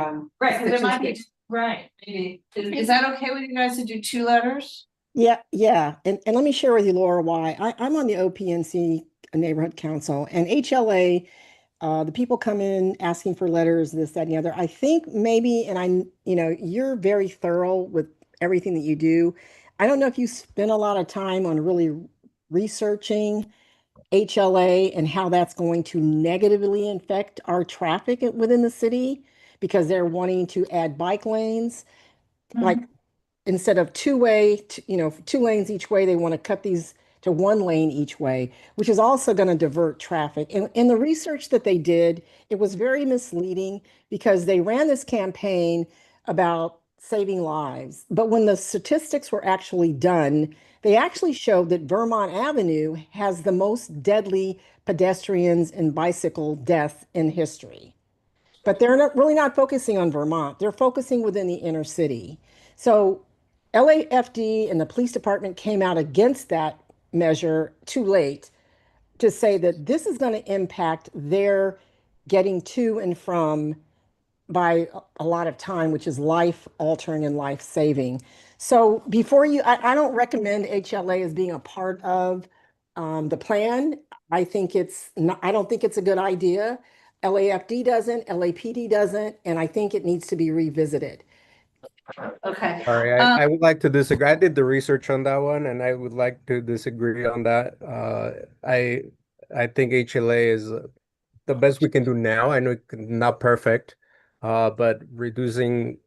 right. There might be maybe. Is that okay with you guys to do 2 letters? Yeah. And let me share with you, Laura, why. I'm on the OPNC Neighborhood Council, and HLA, the people come in asking for letters, this, that, and the other. I think maybe, and you're very thorough with everything that you do. I don't know if you spend a lot of time on really researching HLA and how that's going to negatively affect our traffic within the city, because they're wanting to add bike lanes. Like instead of 2 lanes each way, they want to cut these to 1 lane each way, which is also going to divert traffic. And in the research that they did, it was very misleading, because they ran this campaign about saving lives. But when the statistics were actually done, they actually showed that Vermont Avenue has the most deadly pedestrians and bicycle deaths in history. But they're really not focusing on Vermont. They're focusing within the inner city. So LAFD and the police department came out against that measure too late to say that this is going to impact their getting to and from by a lot of time, which is life altering and life saving. So before you, I don't recommend HLA as being a part of the plan. I think it's not, I don't think it's a good idea. LAFD doesn't, LAPD doesn't, and I think it needs to be revisited. Okay. Sorry, I would like to disagree. I did the research on that one, and I would like to disagree on that. I think HLA is the best we can do now. I know it's not perfect, but reducing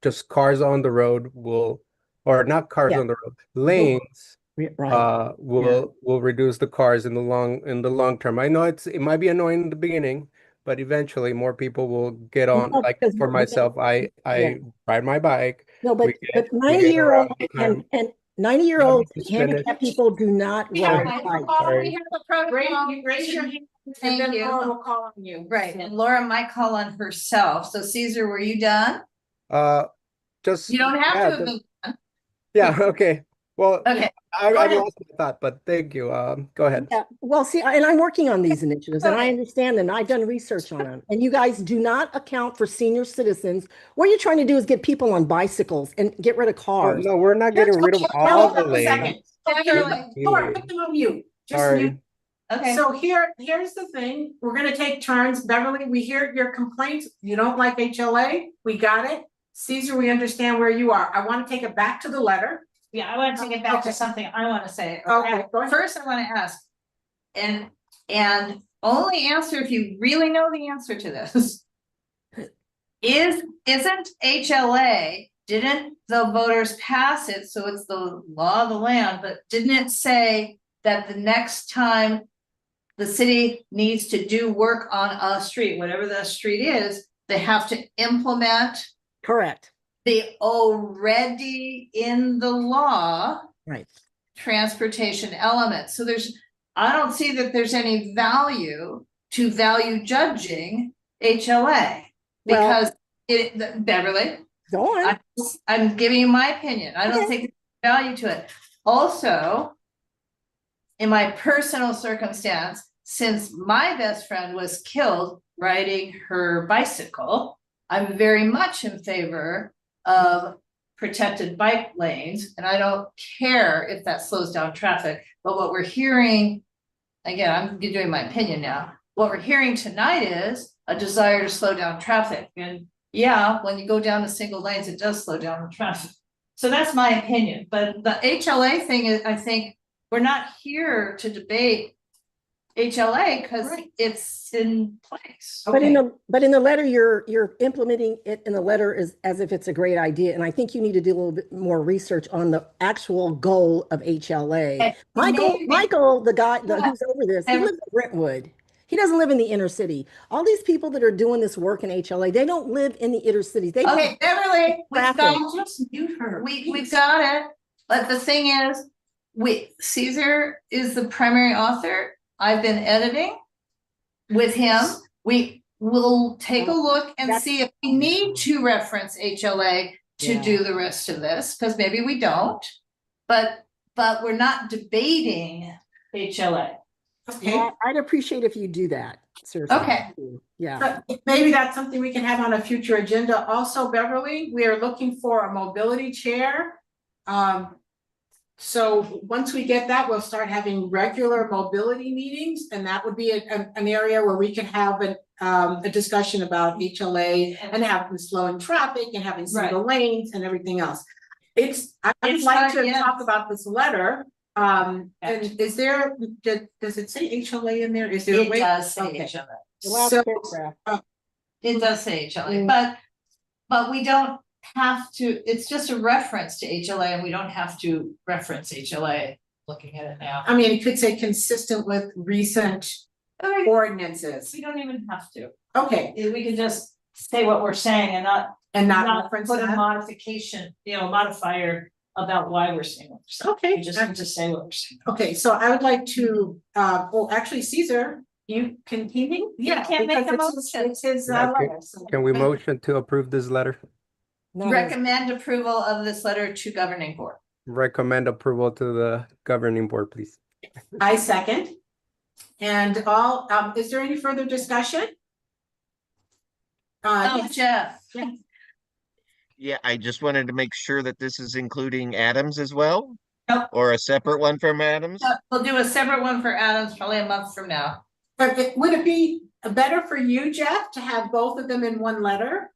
just cars on the road will, or not cars on the road, lanes, right. will reduce the cars in the long term. I know it might be annoying in the beginning, but eventually more people will get on. No, Like because for myself, I ride my bike. No, but we 90-year-old around. and 90-year-old Just finish. handicapped people do not ride bikes. Sorry. Raise your hand, and Thank then you. Laura will call on you. Right, and Laura might call on herself. So Caesar, were you done? Just You don't have yeah, to have just- been done. yeah, okay. Well, Okay. I Go ahead. lost my thought, but thank you. Go ahead. Yeah, well, see, and I'm working on these initiatives and I understand them. I've done research on them. And you guys do not account for senior citizens. What you're trying to do is get people on bicycles and get rid of Oh, cars. no, we're not getting rid of all Hold the up a lanes. second. Laura, put them on mute. Just Sorry. mute. Okay. So here's the thing. We're gonna take turns. Beverly, we hear your complaints. You don't like HLA. We got it. Caesar, we understand where you are. I want to take it back to the letter. Yeah, I want to take it back Okay. to something I want to say. Okay, go ahead. First, I want to ask, and only answer if you really know the answer to this. Isn't HLA, didn't the voters pass it, so it's the law of the land, but didn't it say that the next time the city needs to do work on a street, whatever that street is, they have to implement Correct. the already in the law Right. transportation element. So I don't see that there's any value to value judging HLA because Beverly, go on. I'm giving you my opinion. I don't Okay. think there's value to it. Also, in my personal circumstance, since my best friend was killed riding her bicycle, I'm very much in favor of protected bike lanes, and I don't care if that slows down traffic. But what we're hearing, again, I'm doing my opinion now. What we're hearing tonight is a desire to slow down traffic. And yeah, when you go down to single lanes, it does slow down the traffic. So that's my opinion. But the HLA thing is, I think we're not here to debate HLA because it's in place. But in the letter, you're implementing it in the letter as if it's a great idea. And I think you need to do a little bit more research on the actual goal of HLA. Michael, the guy who's over this, he lives in Brentwood. He doesn't live in the inner city. All these people that are doing this work in HLA, they don't live in the inner cities. They Okay, Beverly, we've We've got it. But the thing is, Caesar is the primary author. I've been editing with him. We will take a look and see if we need to reference HLA to do the rest of this, because maybe we don't. But we're not debating HLA. Okay. Well, I'd appreciate if you do that. Seriously. Okay. Yeah. But maybe that's something we can have on a future agenda. Also, Beverly, we are looking for a mobility chair. So once we get that, we'll start having regular mobility meetings, and that would be an area where we can have a discussion about HLA and having slowing traffic and having single lanes and everything else. I'd like to talk about this letter. And is there, does it say HLA in there? Is there a way? It does say HLA. The last paragraph. It does say HLA, but we don't have to, it's just a reference to HLA and we don't have to reference HLA looking at it now. I mean, it could say consistent with recent ordinances. We don't even have to. Okay. We can just say what we're saying and not not put reference a that? modification, modifier about why we're saying what we're saying. Okay. We just need to say what we're saying. Okay, so I would like to, well, actually, Caesar, you can, Yeah, can't make a because motion. it's his, Yeah, letter, so- Can we motion to approve this letter? Recommend approval of this letter to governing board. Recommend approval to the governing board, please. I second. And all, is there any further discussion? Yes. Jeff. Yeah, I just wanted to make sure that this is including Adams as well? Nope. Or a separate one from Adams? We'll do a separate one for Adams probably a month from now. But would it be better for you, Jeff, to have both of them in one letter?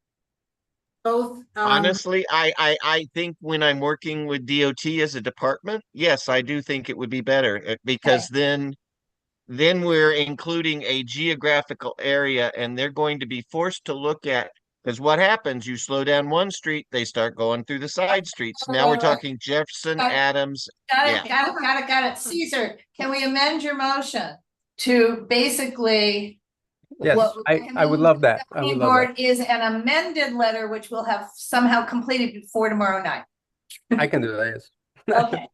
Both, Honestly, I think when I'm working with DOT as a department, yes, I do think it would be better because then we're including a geographical area and they're going to be forced to look at, because what happens, you slow down one street, they start going through the side streets. Now we're talking Jefferson, Adams. Got it. Caesar, can we amend your motion to basically? Yes, what I would love that. I would Planning love board that. is an amended letter, which we'll have somehow completed before tomorrow night. I can do that, yes. Okay,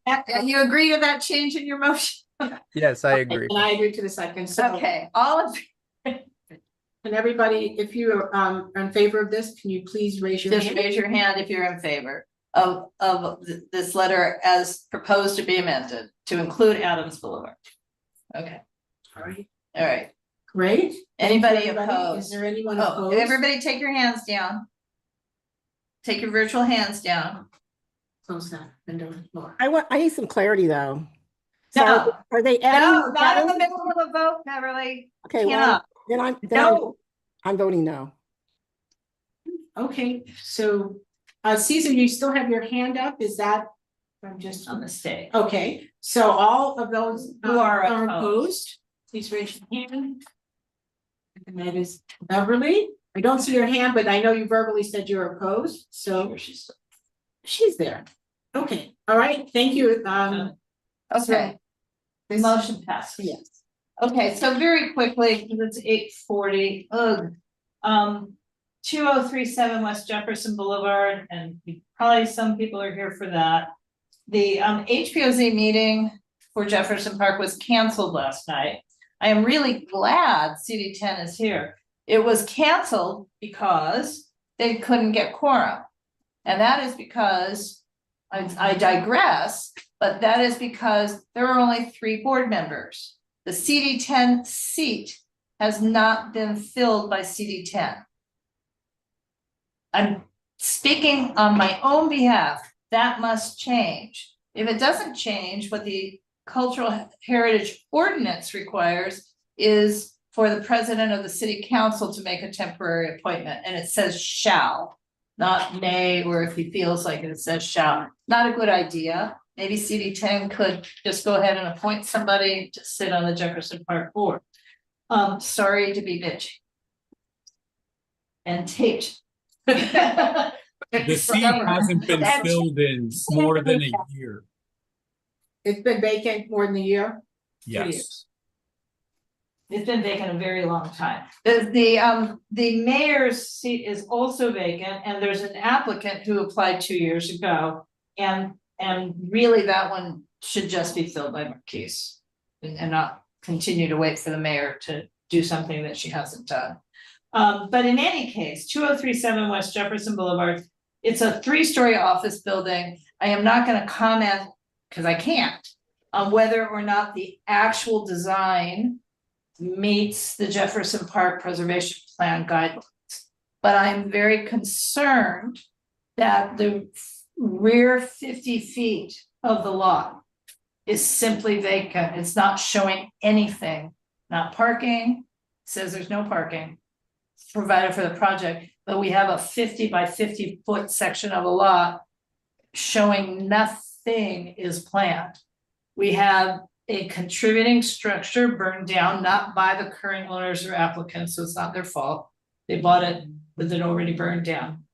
you agree to that change in your motion? Yes, I agree. and I agree to the second, so. Okay, all of, And everybody, if you are in favor of this, can you please raise your hand? just raise your hand if you're in favor of this letter as proposed to be amended to include Adams Boulevard. Okay, All right, all right. great. Anybody Thank you, opposed? Is there anyone Oh, opposed? everybody take your hands down. Take your virtual hands down. Close that window more. I need some clarity though. So No. are they No, adding? not in the middle of a vote, Beverly. Okay, Cannot. well, No. I'm voting no. Okay, so, Caesar, you still have your hand up, is that? I'm just On the stage. Okay, so all of those Who are opposed, please raise your hand. And that is Beverly. I don't see your hand, but I know you verbally said you're opposed, so she's there. Okay, all right, thank you. Okay. The motion passes. Yes. Okay, so very quickly, because it's 8:40, 2037 West Jefferson Boulevard, and probably some people are here for that. The HPOZ meeting for Jefferson Park was canceled last night. I am really glad CD10 is here. It was canceled because they couldn't get quorum. And that is because, I digress, but that is because there are only 3 board members. The CD10 seat has not been filled by CD10. I'm speaking on my own behalf. That must change. If it doesn't change, what the Cultural Heritage Ordinance requires is for the president of the city council to make a temporary appointment, and it says shall, not may, or if he feels like it says shall. Not a good idea. Maybe CD10 could just go ahead and appoint somebody to sit on the Jefferson Park board. Sorry to be bitchy. And taped. The seat hasn't been filled in more than a year. It's been vacant more than a year? Yes. It's been vacant a very long time. The mayor's seat is also vacant, and there's an applicant who applied 2 years ago. And really that one should just be filled by Marquise and not continue to wait for the mayor to do something that she hasn't done. But in any case, 2037 West Jefferson Boulevard, it's a 3-story office building. I am not going to comment, because I can't, on whether or not the actual design meets the Jefferson Park Preservation Plan guidelines. But I'm very concerned that the rear 50 feet of the lot is simply vacant. It's not showing anything, not parking, says there's no parking provided for the project, but we have a 50 by 50 foot section of a lot showing nothing is planned. We have a contributing structure burned down, not by the current owners or applicants, so it's not their fault. They bought it with it already burned down.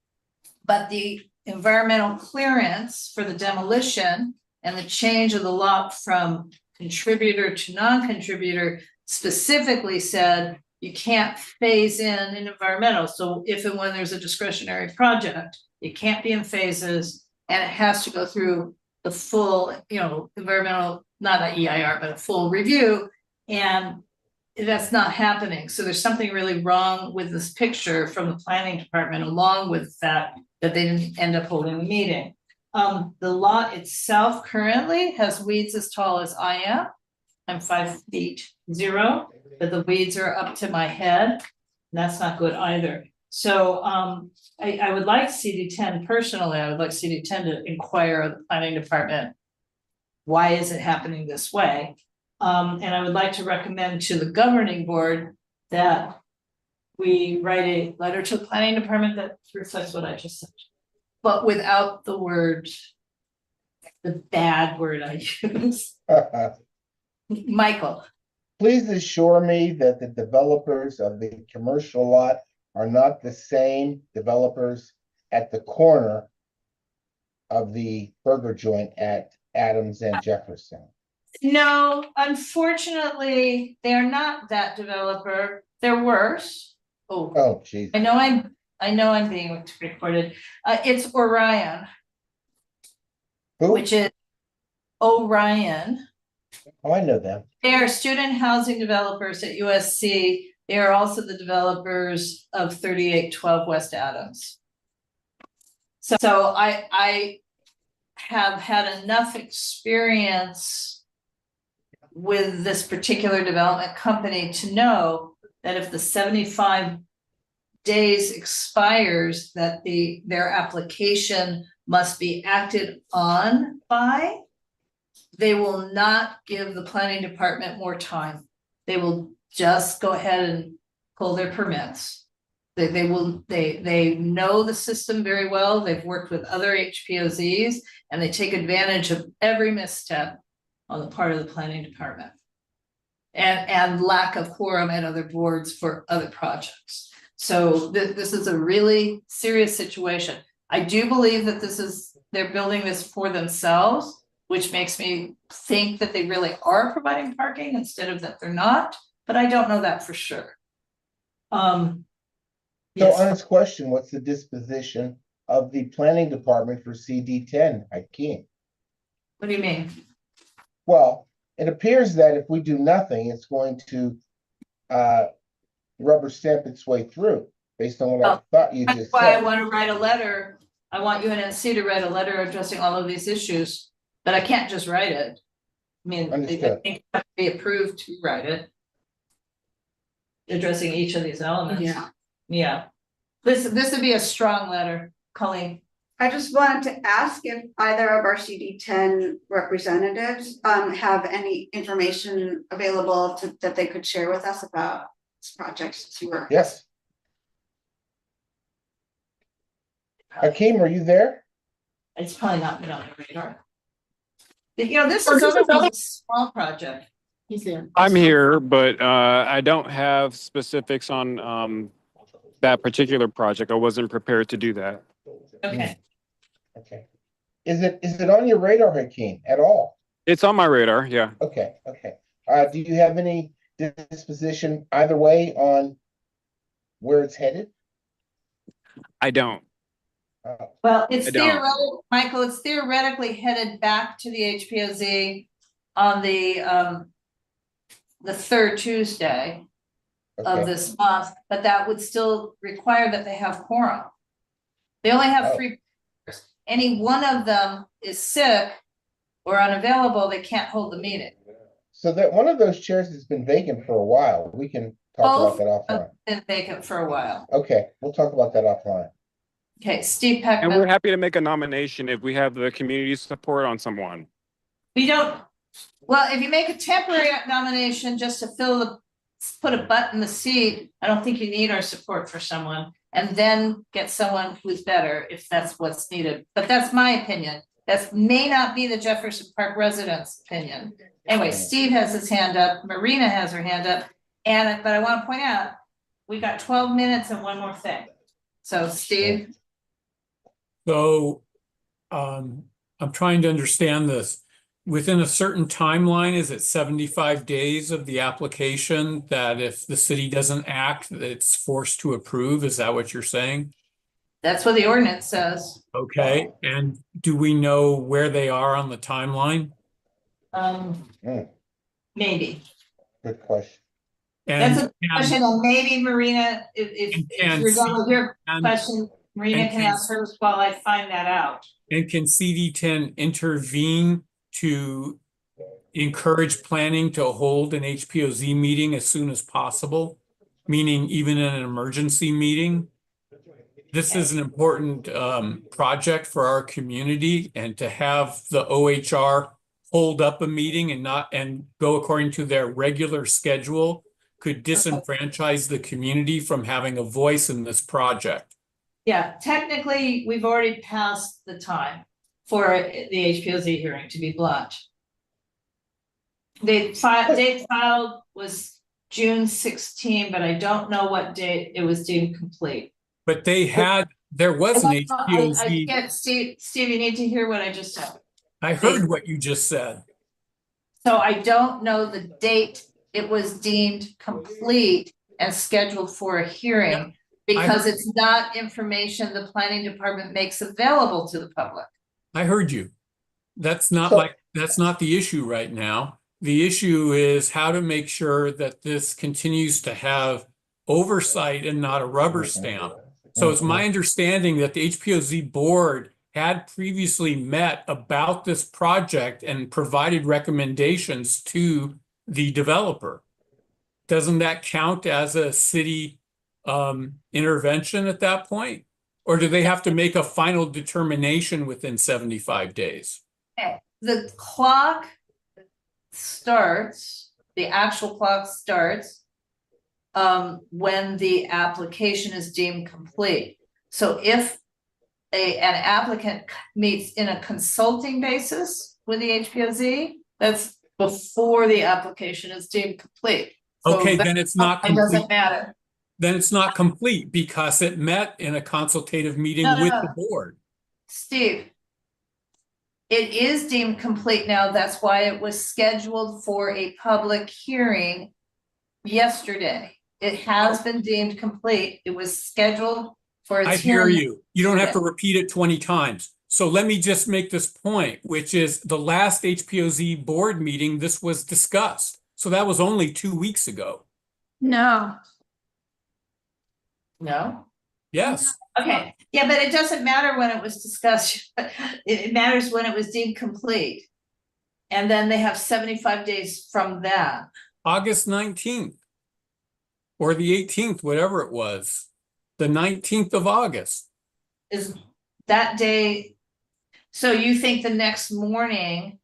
But the environmental clearance for the demolition and the change of the lot from contributor to non-contributor specifically said you can't phase in an environmental. So if and when there's a discretionary project, it can't be in phases and it has to go through the full, environmental, not an EIR, but a full review. And that's not happening. So there's something really wrong with this picture from the planning department, along with that they didn't end up holding the meeting. The lot itself currently has weeds as tall as I am. I'm 5'0", but the weeds are up to my head. And that's not good either. So I would like CD10 personally, I would like CD10 to inquire of the planning department, why is it happening this way? And I would like to recommend to the governing board that we write a letter to the planning department that reflects what I just said, but without the word, the bad word I use. Michael. Please assure me that the developers of the commercial lot are not the same developers at the corner of the burger joint at Adams and Jefferson. No, unfortunately, they're not that developer. They're worse. Oh, geez. I know I'm being recorded. It's Orion. Who? Which is Orion. Oh, I know them. They are student housing developers at USC. They are also the developers of 3812 West Adams. So I have had enough experience with this particular development company to know that if the 75 days expires, that their application must be acted on by, they will not give the planning department more time. They will just go ahead and pull their permits. They know the system very well. They've worked with other HPOZs and they take advantage of every misstep on the part of the planning department and lack of quorum at other boards for other projects. So this is a really serious situation. I do believe that they're building this for themselves, which makes me think that they really are providing parking instead of that they're not, but I don't know that for sure. So on this question, what's the disposition of the planning department for CD10? Hakeem? What do you mean? Well, it appears that if we do nothing, it's going to rubber stamp its way through, based on what I thought you just said. That's why I want to write a letter. I want UNNC to write a letter addressing all of these issues, but I can't just write it. I mean, they have to be approved to write it, addressing each of these elements. Yeah. This would be a strong letter, Colleen. I just wanted to ask if either of our CD10 representatives have any information available that they could share with us about this project. Yes. Hakeem, are you there? It's probably not been on the radar. This is a small project. He's there. I'm here, but I don't have specifics on that particular project. I wasn't prepared to do that. Okay. Okay. Is it on your radar, Hakeem, at all? It's on my radar, yeah. Okay. Do you have any disposition either way on where it's headed? I don't. Well, it's theoretical, Michael, it's theoretically headed back to the HPOZ on the third Tuesday of this month, but that would still require that they have quorum. They only have 3. Any one of them is sick or unavailable, they can't hold the meeting. So that one of those chairs has been vacant for a while. We can talk about that offline. Been vacant for a while. Okay, we'll talk about that offline. Okay, Steve Peckman. And we're happy to make a nomination if we have the community support on someone. We don't, well, if you make a temporary nomination just to put a butt in the seat, I don't think you need our support for someone. And then get someone who's better if that's what's needed. But that's my opinion. That may not be the Jefferson Park residents' opinion. Anyway, Steve has his hand up, Marina has her hand up, but I want to point out, we got 12 minutes and one more thing. So Steve. So I'm trying to understand this. within a certain timeline? Is it 75 days of the application that if the city doesn't act, it's forced to approve? Is that what you're saying? That's what the ordinance says. Okay, and do we know where they are on the timeline? Maybe. Good question. That's And a question, and maybe Marina, if you're done with your question, Marina can ask hers while I find that out. And can CD10 intervene to encourage planning to hold an HPOZ meeting as soon as possible? Meaning even in an emergency meeting? This is an important project for our community, and to have the OHR hold up a meeting and go according to their regular schedule could disenfranchise the community from having a voice in this project. Yeah, technically, we've already passed the time for the HPOZ hearing, to be blunt. Date filed was June 16, but I don't know what date it was deemed complete. But there was an HPOZ. Again, Steve, you need to hear what I just said. I heard what you just said. So I don't know the date it was deemed complete and scheduled for a hearing, because it's not information the planning department makes available to the public. I heard you. That's not the issue right now. The issue is how to make sure that this continues to have oversight and not a rubber stamp. So it's my understanding that the HPOZ board had previously met about this project and provided recommendations to the developer. Doesn't that count as a city intervention at that point? Or do they have to make a final determination within 75 days? Okay, the clock starts, the actual clock starts when the application is deemed complete. So if an applicant meets in a consulting basis with the HPOZ, that's before the application is deemed complete. So okay, then it's not complete. It doesn't matter. Then it's not complete because it met in a consultative meeting with the board. Steve, it is deemed complete now. That's why it was scheduled for a public hearing yesterday. It has been deemed complete. It was scheduled for its hearing. I hear you. You don't have to repeat it 20 times. So let me just make this point, which is the last HPOZ board meeting, this was discussed. So that was only 2 weeks ago. No. No? Yes. Okay. Yeah, but it doesn't matter when it was discussed. It matters when it was deemed complete. And then they have 75 days from that. August 19th. Or the 18th, whatever it was. The 19th of August. Is that day? So you think the next morning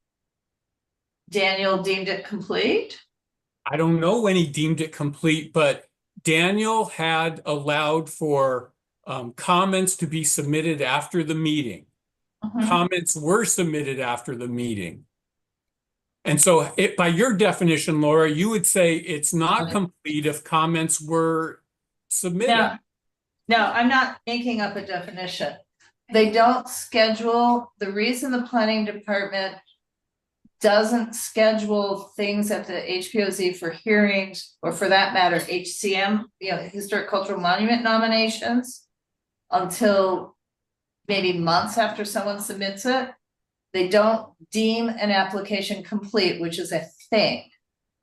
Daniel deemed it complete? I don't know when he deemed it complete, but Daniel had allowed for comments to be submitted after the meeting. Comments were submitted after the meeting. And so by your definition, Laura, you would say it's not complete if comments were submitted. No, I'm not making up a definition. They don't schedule, the reason the planning department doesn't schedule things at the HPOZ for hearings, or for that matter, HCM, Historic Cultural Monument nominations, until maybe months after someone submits it. They don't deem an application complete, which is a thing.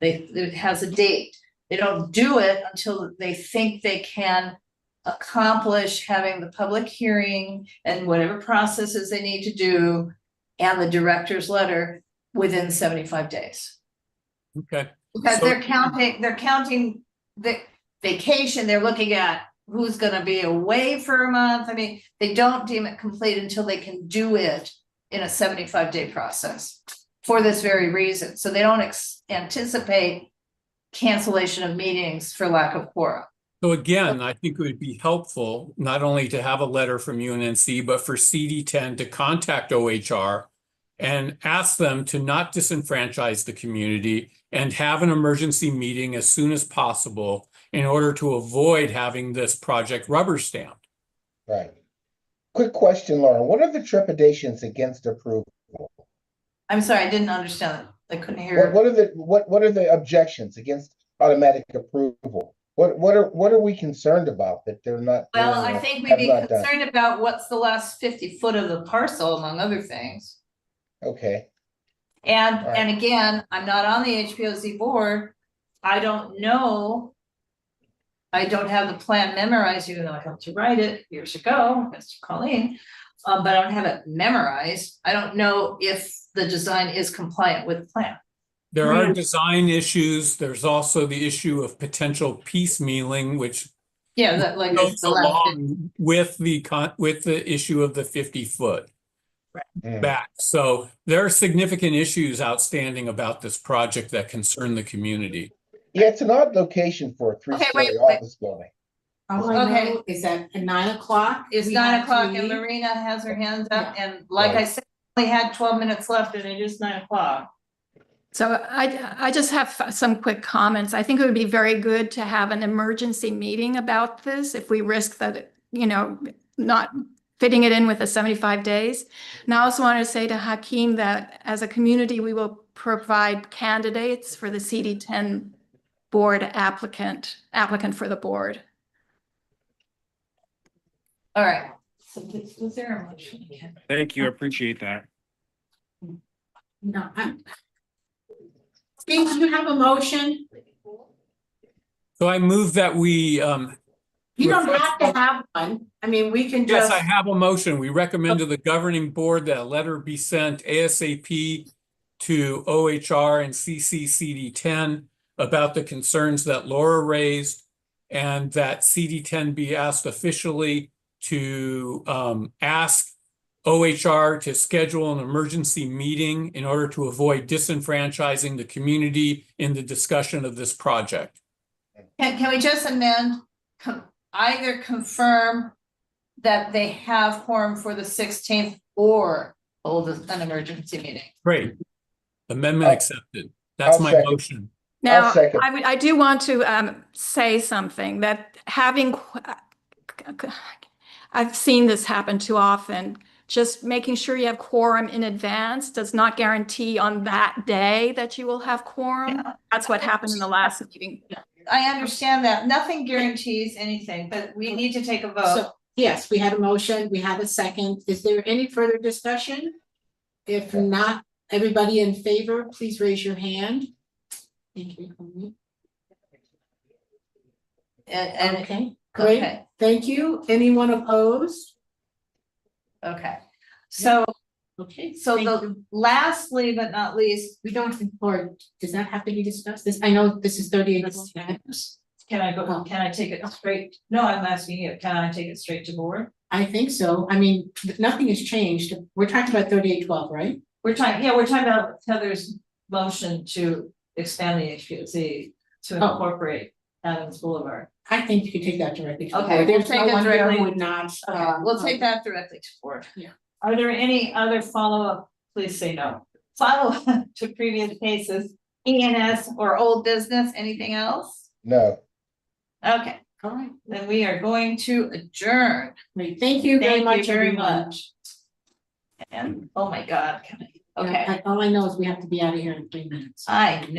It has a date. They don't do it until they think they can accomplish having the public hearing and whatever processes they need to do and the director's letter within 75 days. Okay. Because they're counting the vacation, they're looking at who's gonna be away for a month. I mean, they don't deem it complete until they can do it in a 75-day process for this very reason. So they don't anticipate cancellation of meetings for lack of quorum. So again, I think it would be helpful not only to have a letter from UNNC, but for CD10 to contact OHR and ask them to not disenfranchise the community and have an emergency meeting as soon as possible in order to avoid having this project rubber stamped. Right. Quick question, Lauren. What are the trepidations against approval? I'm sorry, I didn't understand that. I couldn't hear. What are the objections against automatic approval? What are we concerned about that they're not? Well, doing I or think we'd have be not done? concerned about what's the last 50 foot of the parcel, among other things. Okay. And, All right. and again, I'm not on the HPOZ board. I don't know. I don't have the plan memorized, even though I helped to write it years ago, Mr. Colleen. But I don't have it memorized. I don't know if the design is compliant with the plan. There are design issues. There's also the issue of potential piecemealing, which Yeah, that like goes is the last. along with the issue of the 50 foot back. So there are significant issues outstanding about this project that concern the community. Yeah, it's an odd location for a three-story office building. All I know is that at 9 o'clock. It's we 9 have to o'clock and leave. Marina has her hands up, and like I Right. said, we had 12 minutes left and it is 9 o'clock. So I just have some quick comments. I think it would be very good to have an emergency meeting about this if we risk that, not fitting it in with the 75 days. And I also want to say to Hakeem that as a community, we will provide candidates for the CD10 board applicant for the board. All right. So was there a motion again? Thank you. I appreciate that. No, Steve, do you have a motion? So I move that we, You don't have to have one. I mean, we can yes, just. I have a motion. We recommend to the governing board that a letter be sent ASAP to OHR and CCCD10 about the concerns that Laura raised, and that CD10 be asked officially to ask OHR to schedule an emergency meeting in order to avoid disenfranchising the community in the discussion of this project. Can we just amend, either confirm that they have quorum for the 16th or hold an emergency meeting? Great. Amendment accepted. That's I'll my second. motion. Now, second. I do want to say something that I've seen this happen too often. Just making sure you have quorum in advance does not guarantee on that day that you will have quorum. Yeah. That's what happened in the last meeting. I understand that. Nothing guarantees anything, but we need to take a vote. So, yes, we had a motion, we had a second. Is there any further discussion? If not, everybody in favor, please raise your hand. Thank you. And Okay, great. Okay. Thank you. Anyone opposed? Okay. So, Okay. so lastly but not least, We don't, or does that have to be discussed? This, I know this is 38. can I go, can I take it straight? No, I'm asking you, can I take it straight to board? I think so. I mean, nothing has changed. We're talking about 3812, right? We're talking about Heather's motion to expand the HPOZ to incorporate Adams Boulevard. I think you could take that directly. to the Okay, board. we'll There's take no it one there directly. who would not. We'll take that directly to board. Yeah. Are there any other follow-up? Please say no. Follow-up to previous cases, ENS or old business, anything else? No. Okay, All right. then we are going to adjourn. Great. Thank you very much. Very everyone. much. And, oh my God, okay, All I know is we have to be out of here in 3 minutes. I know.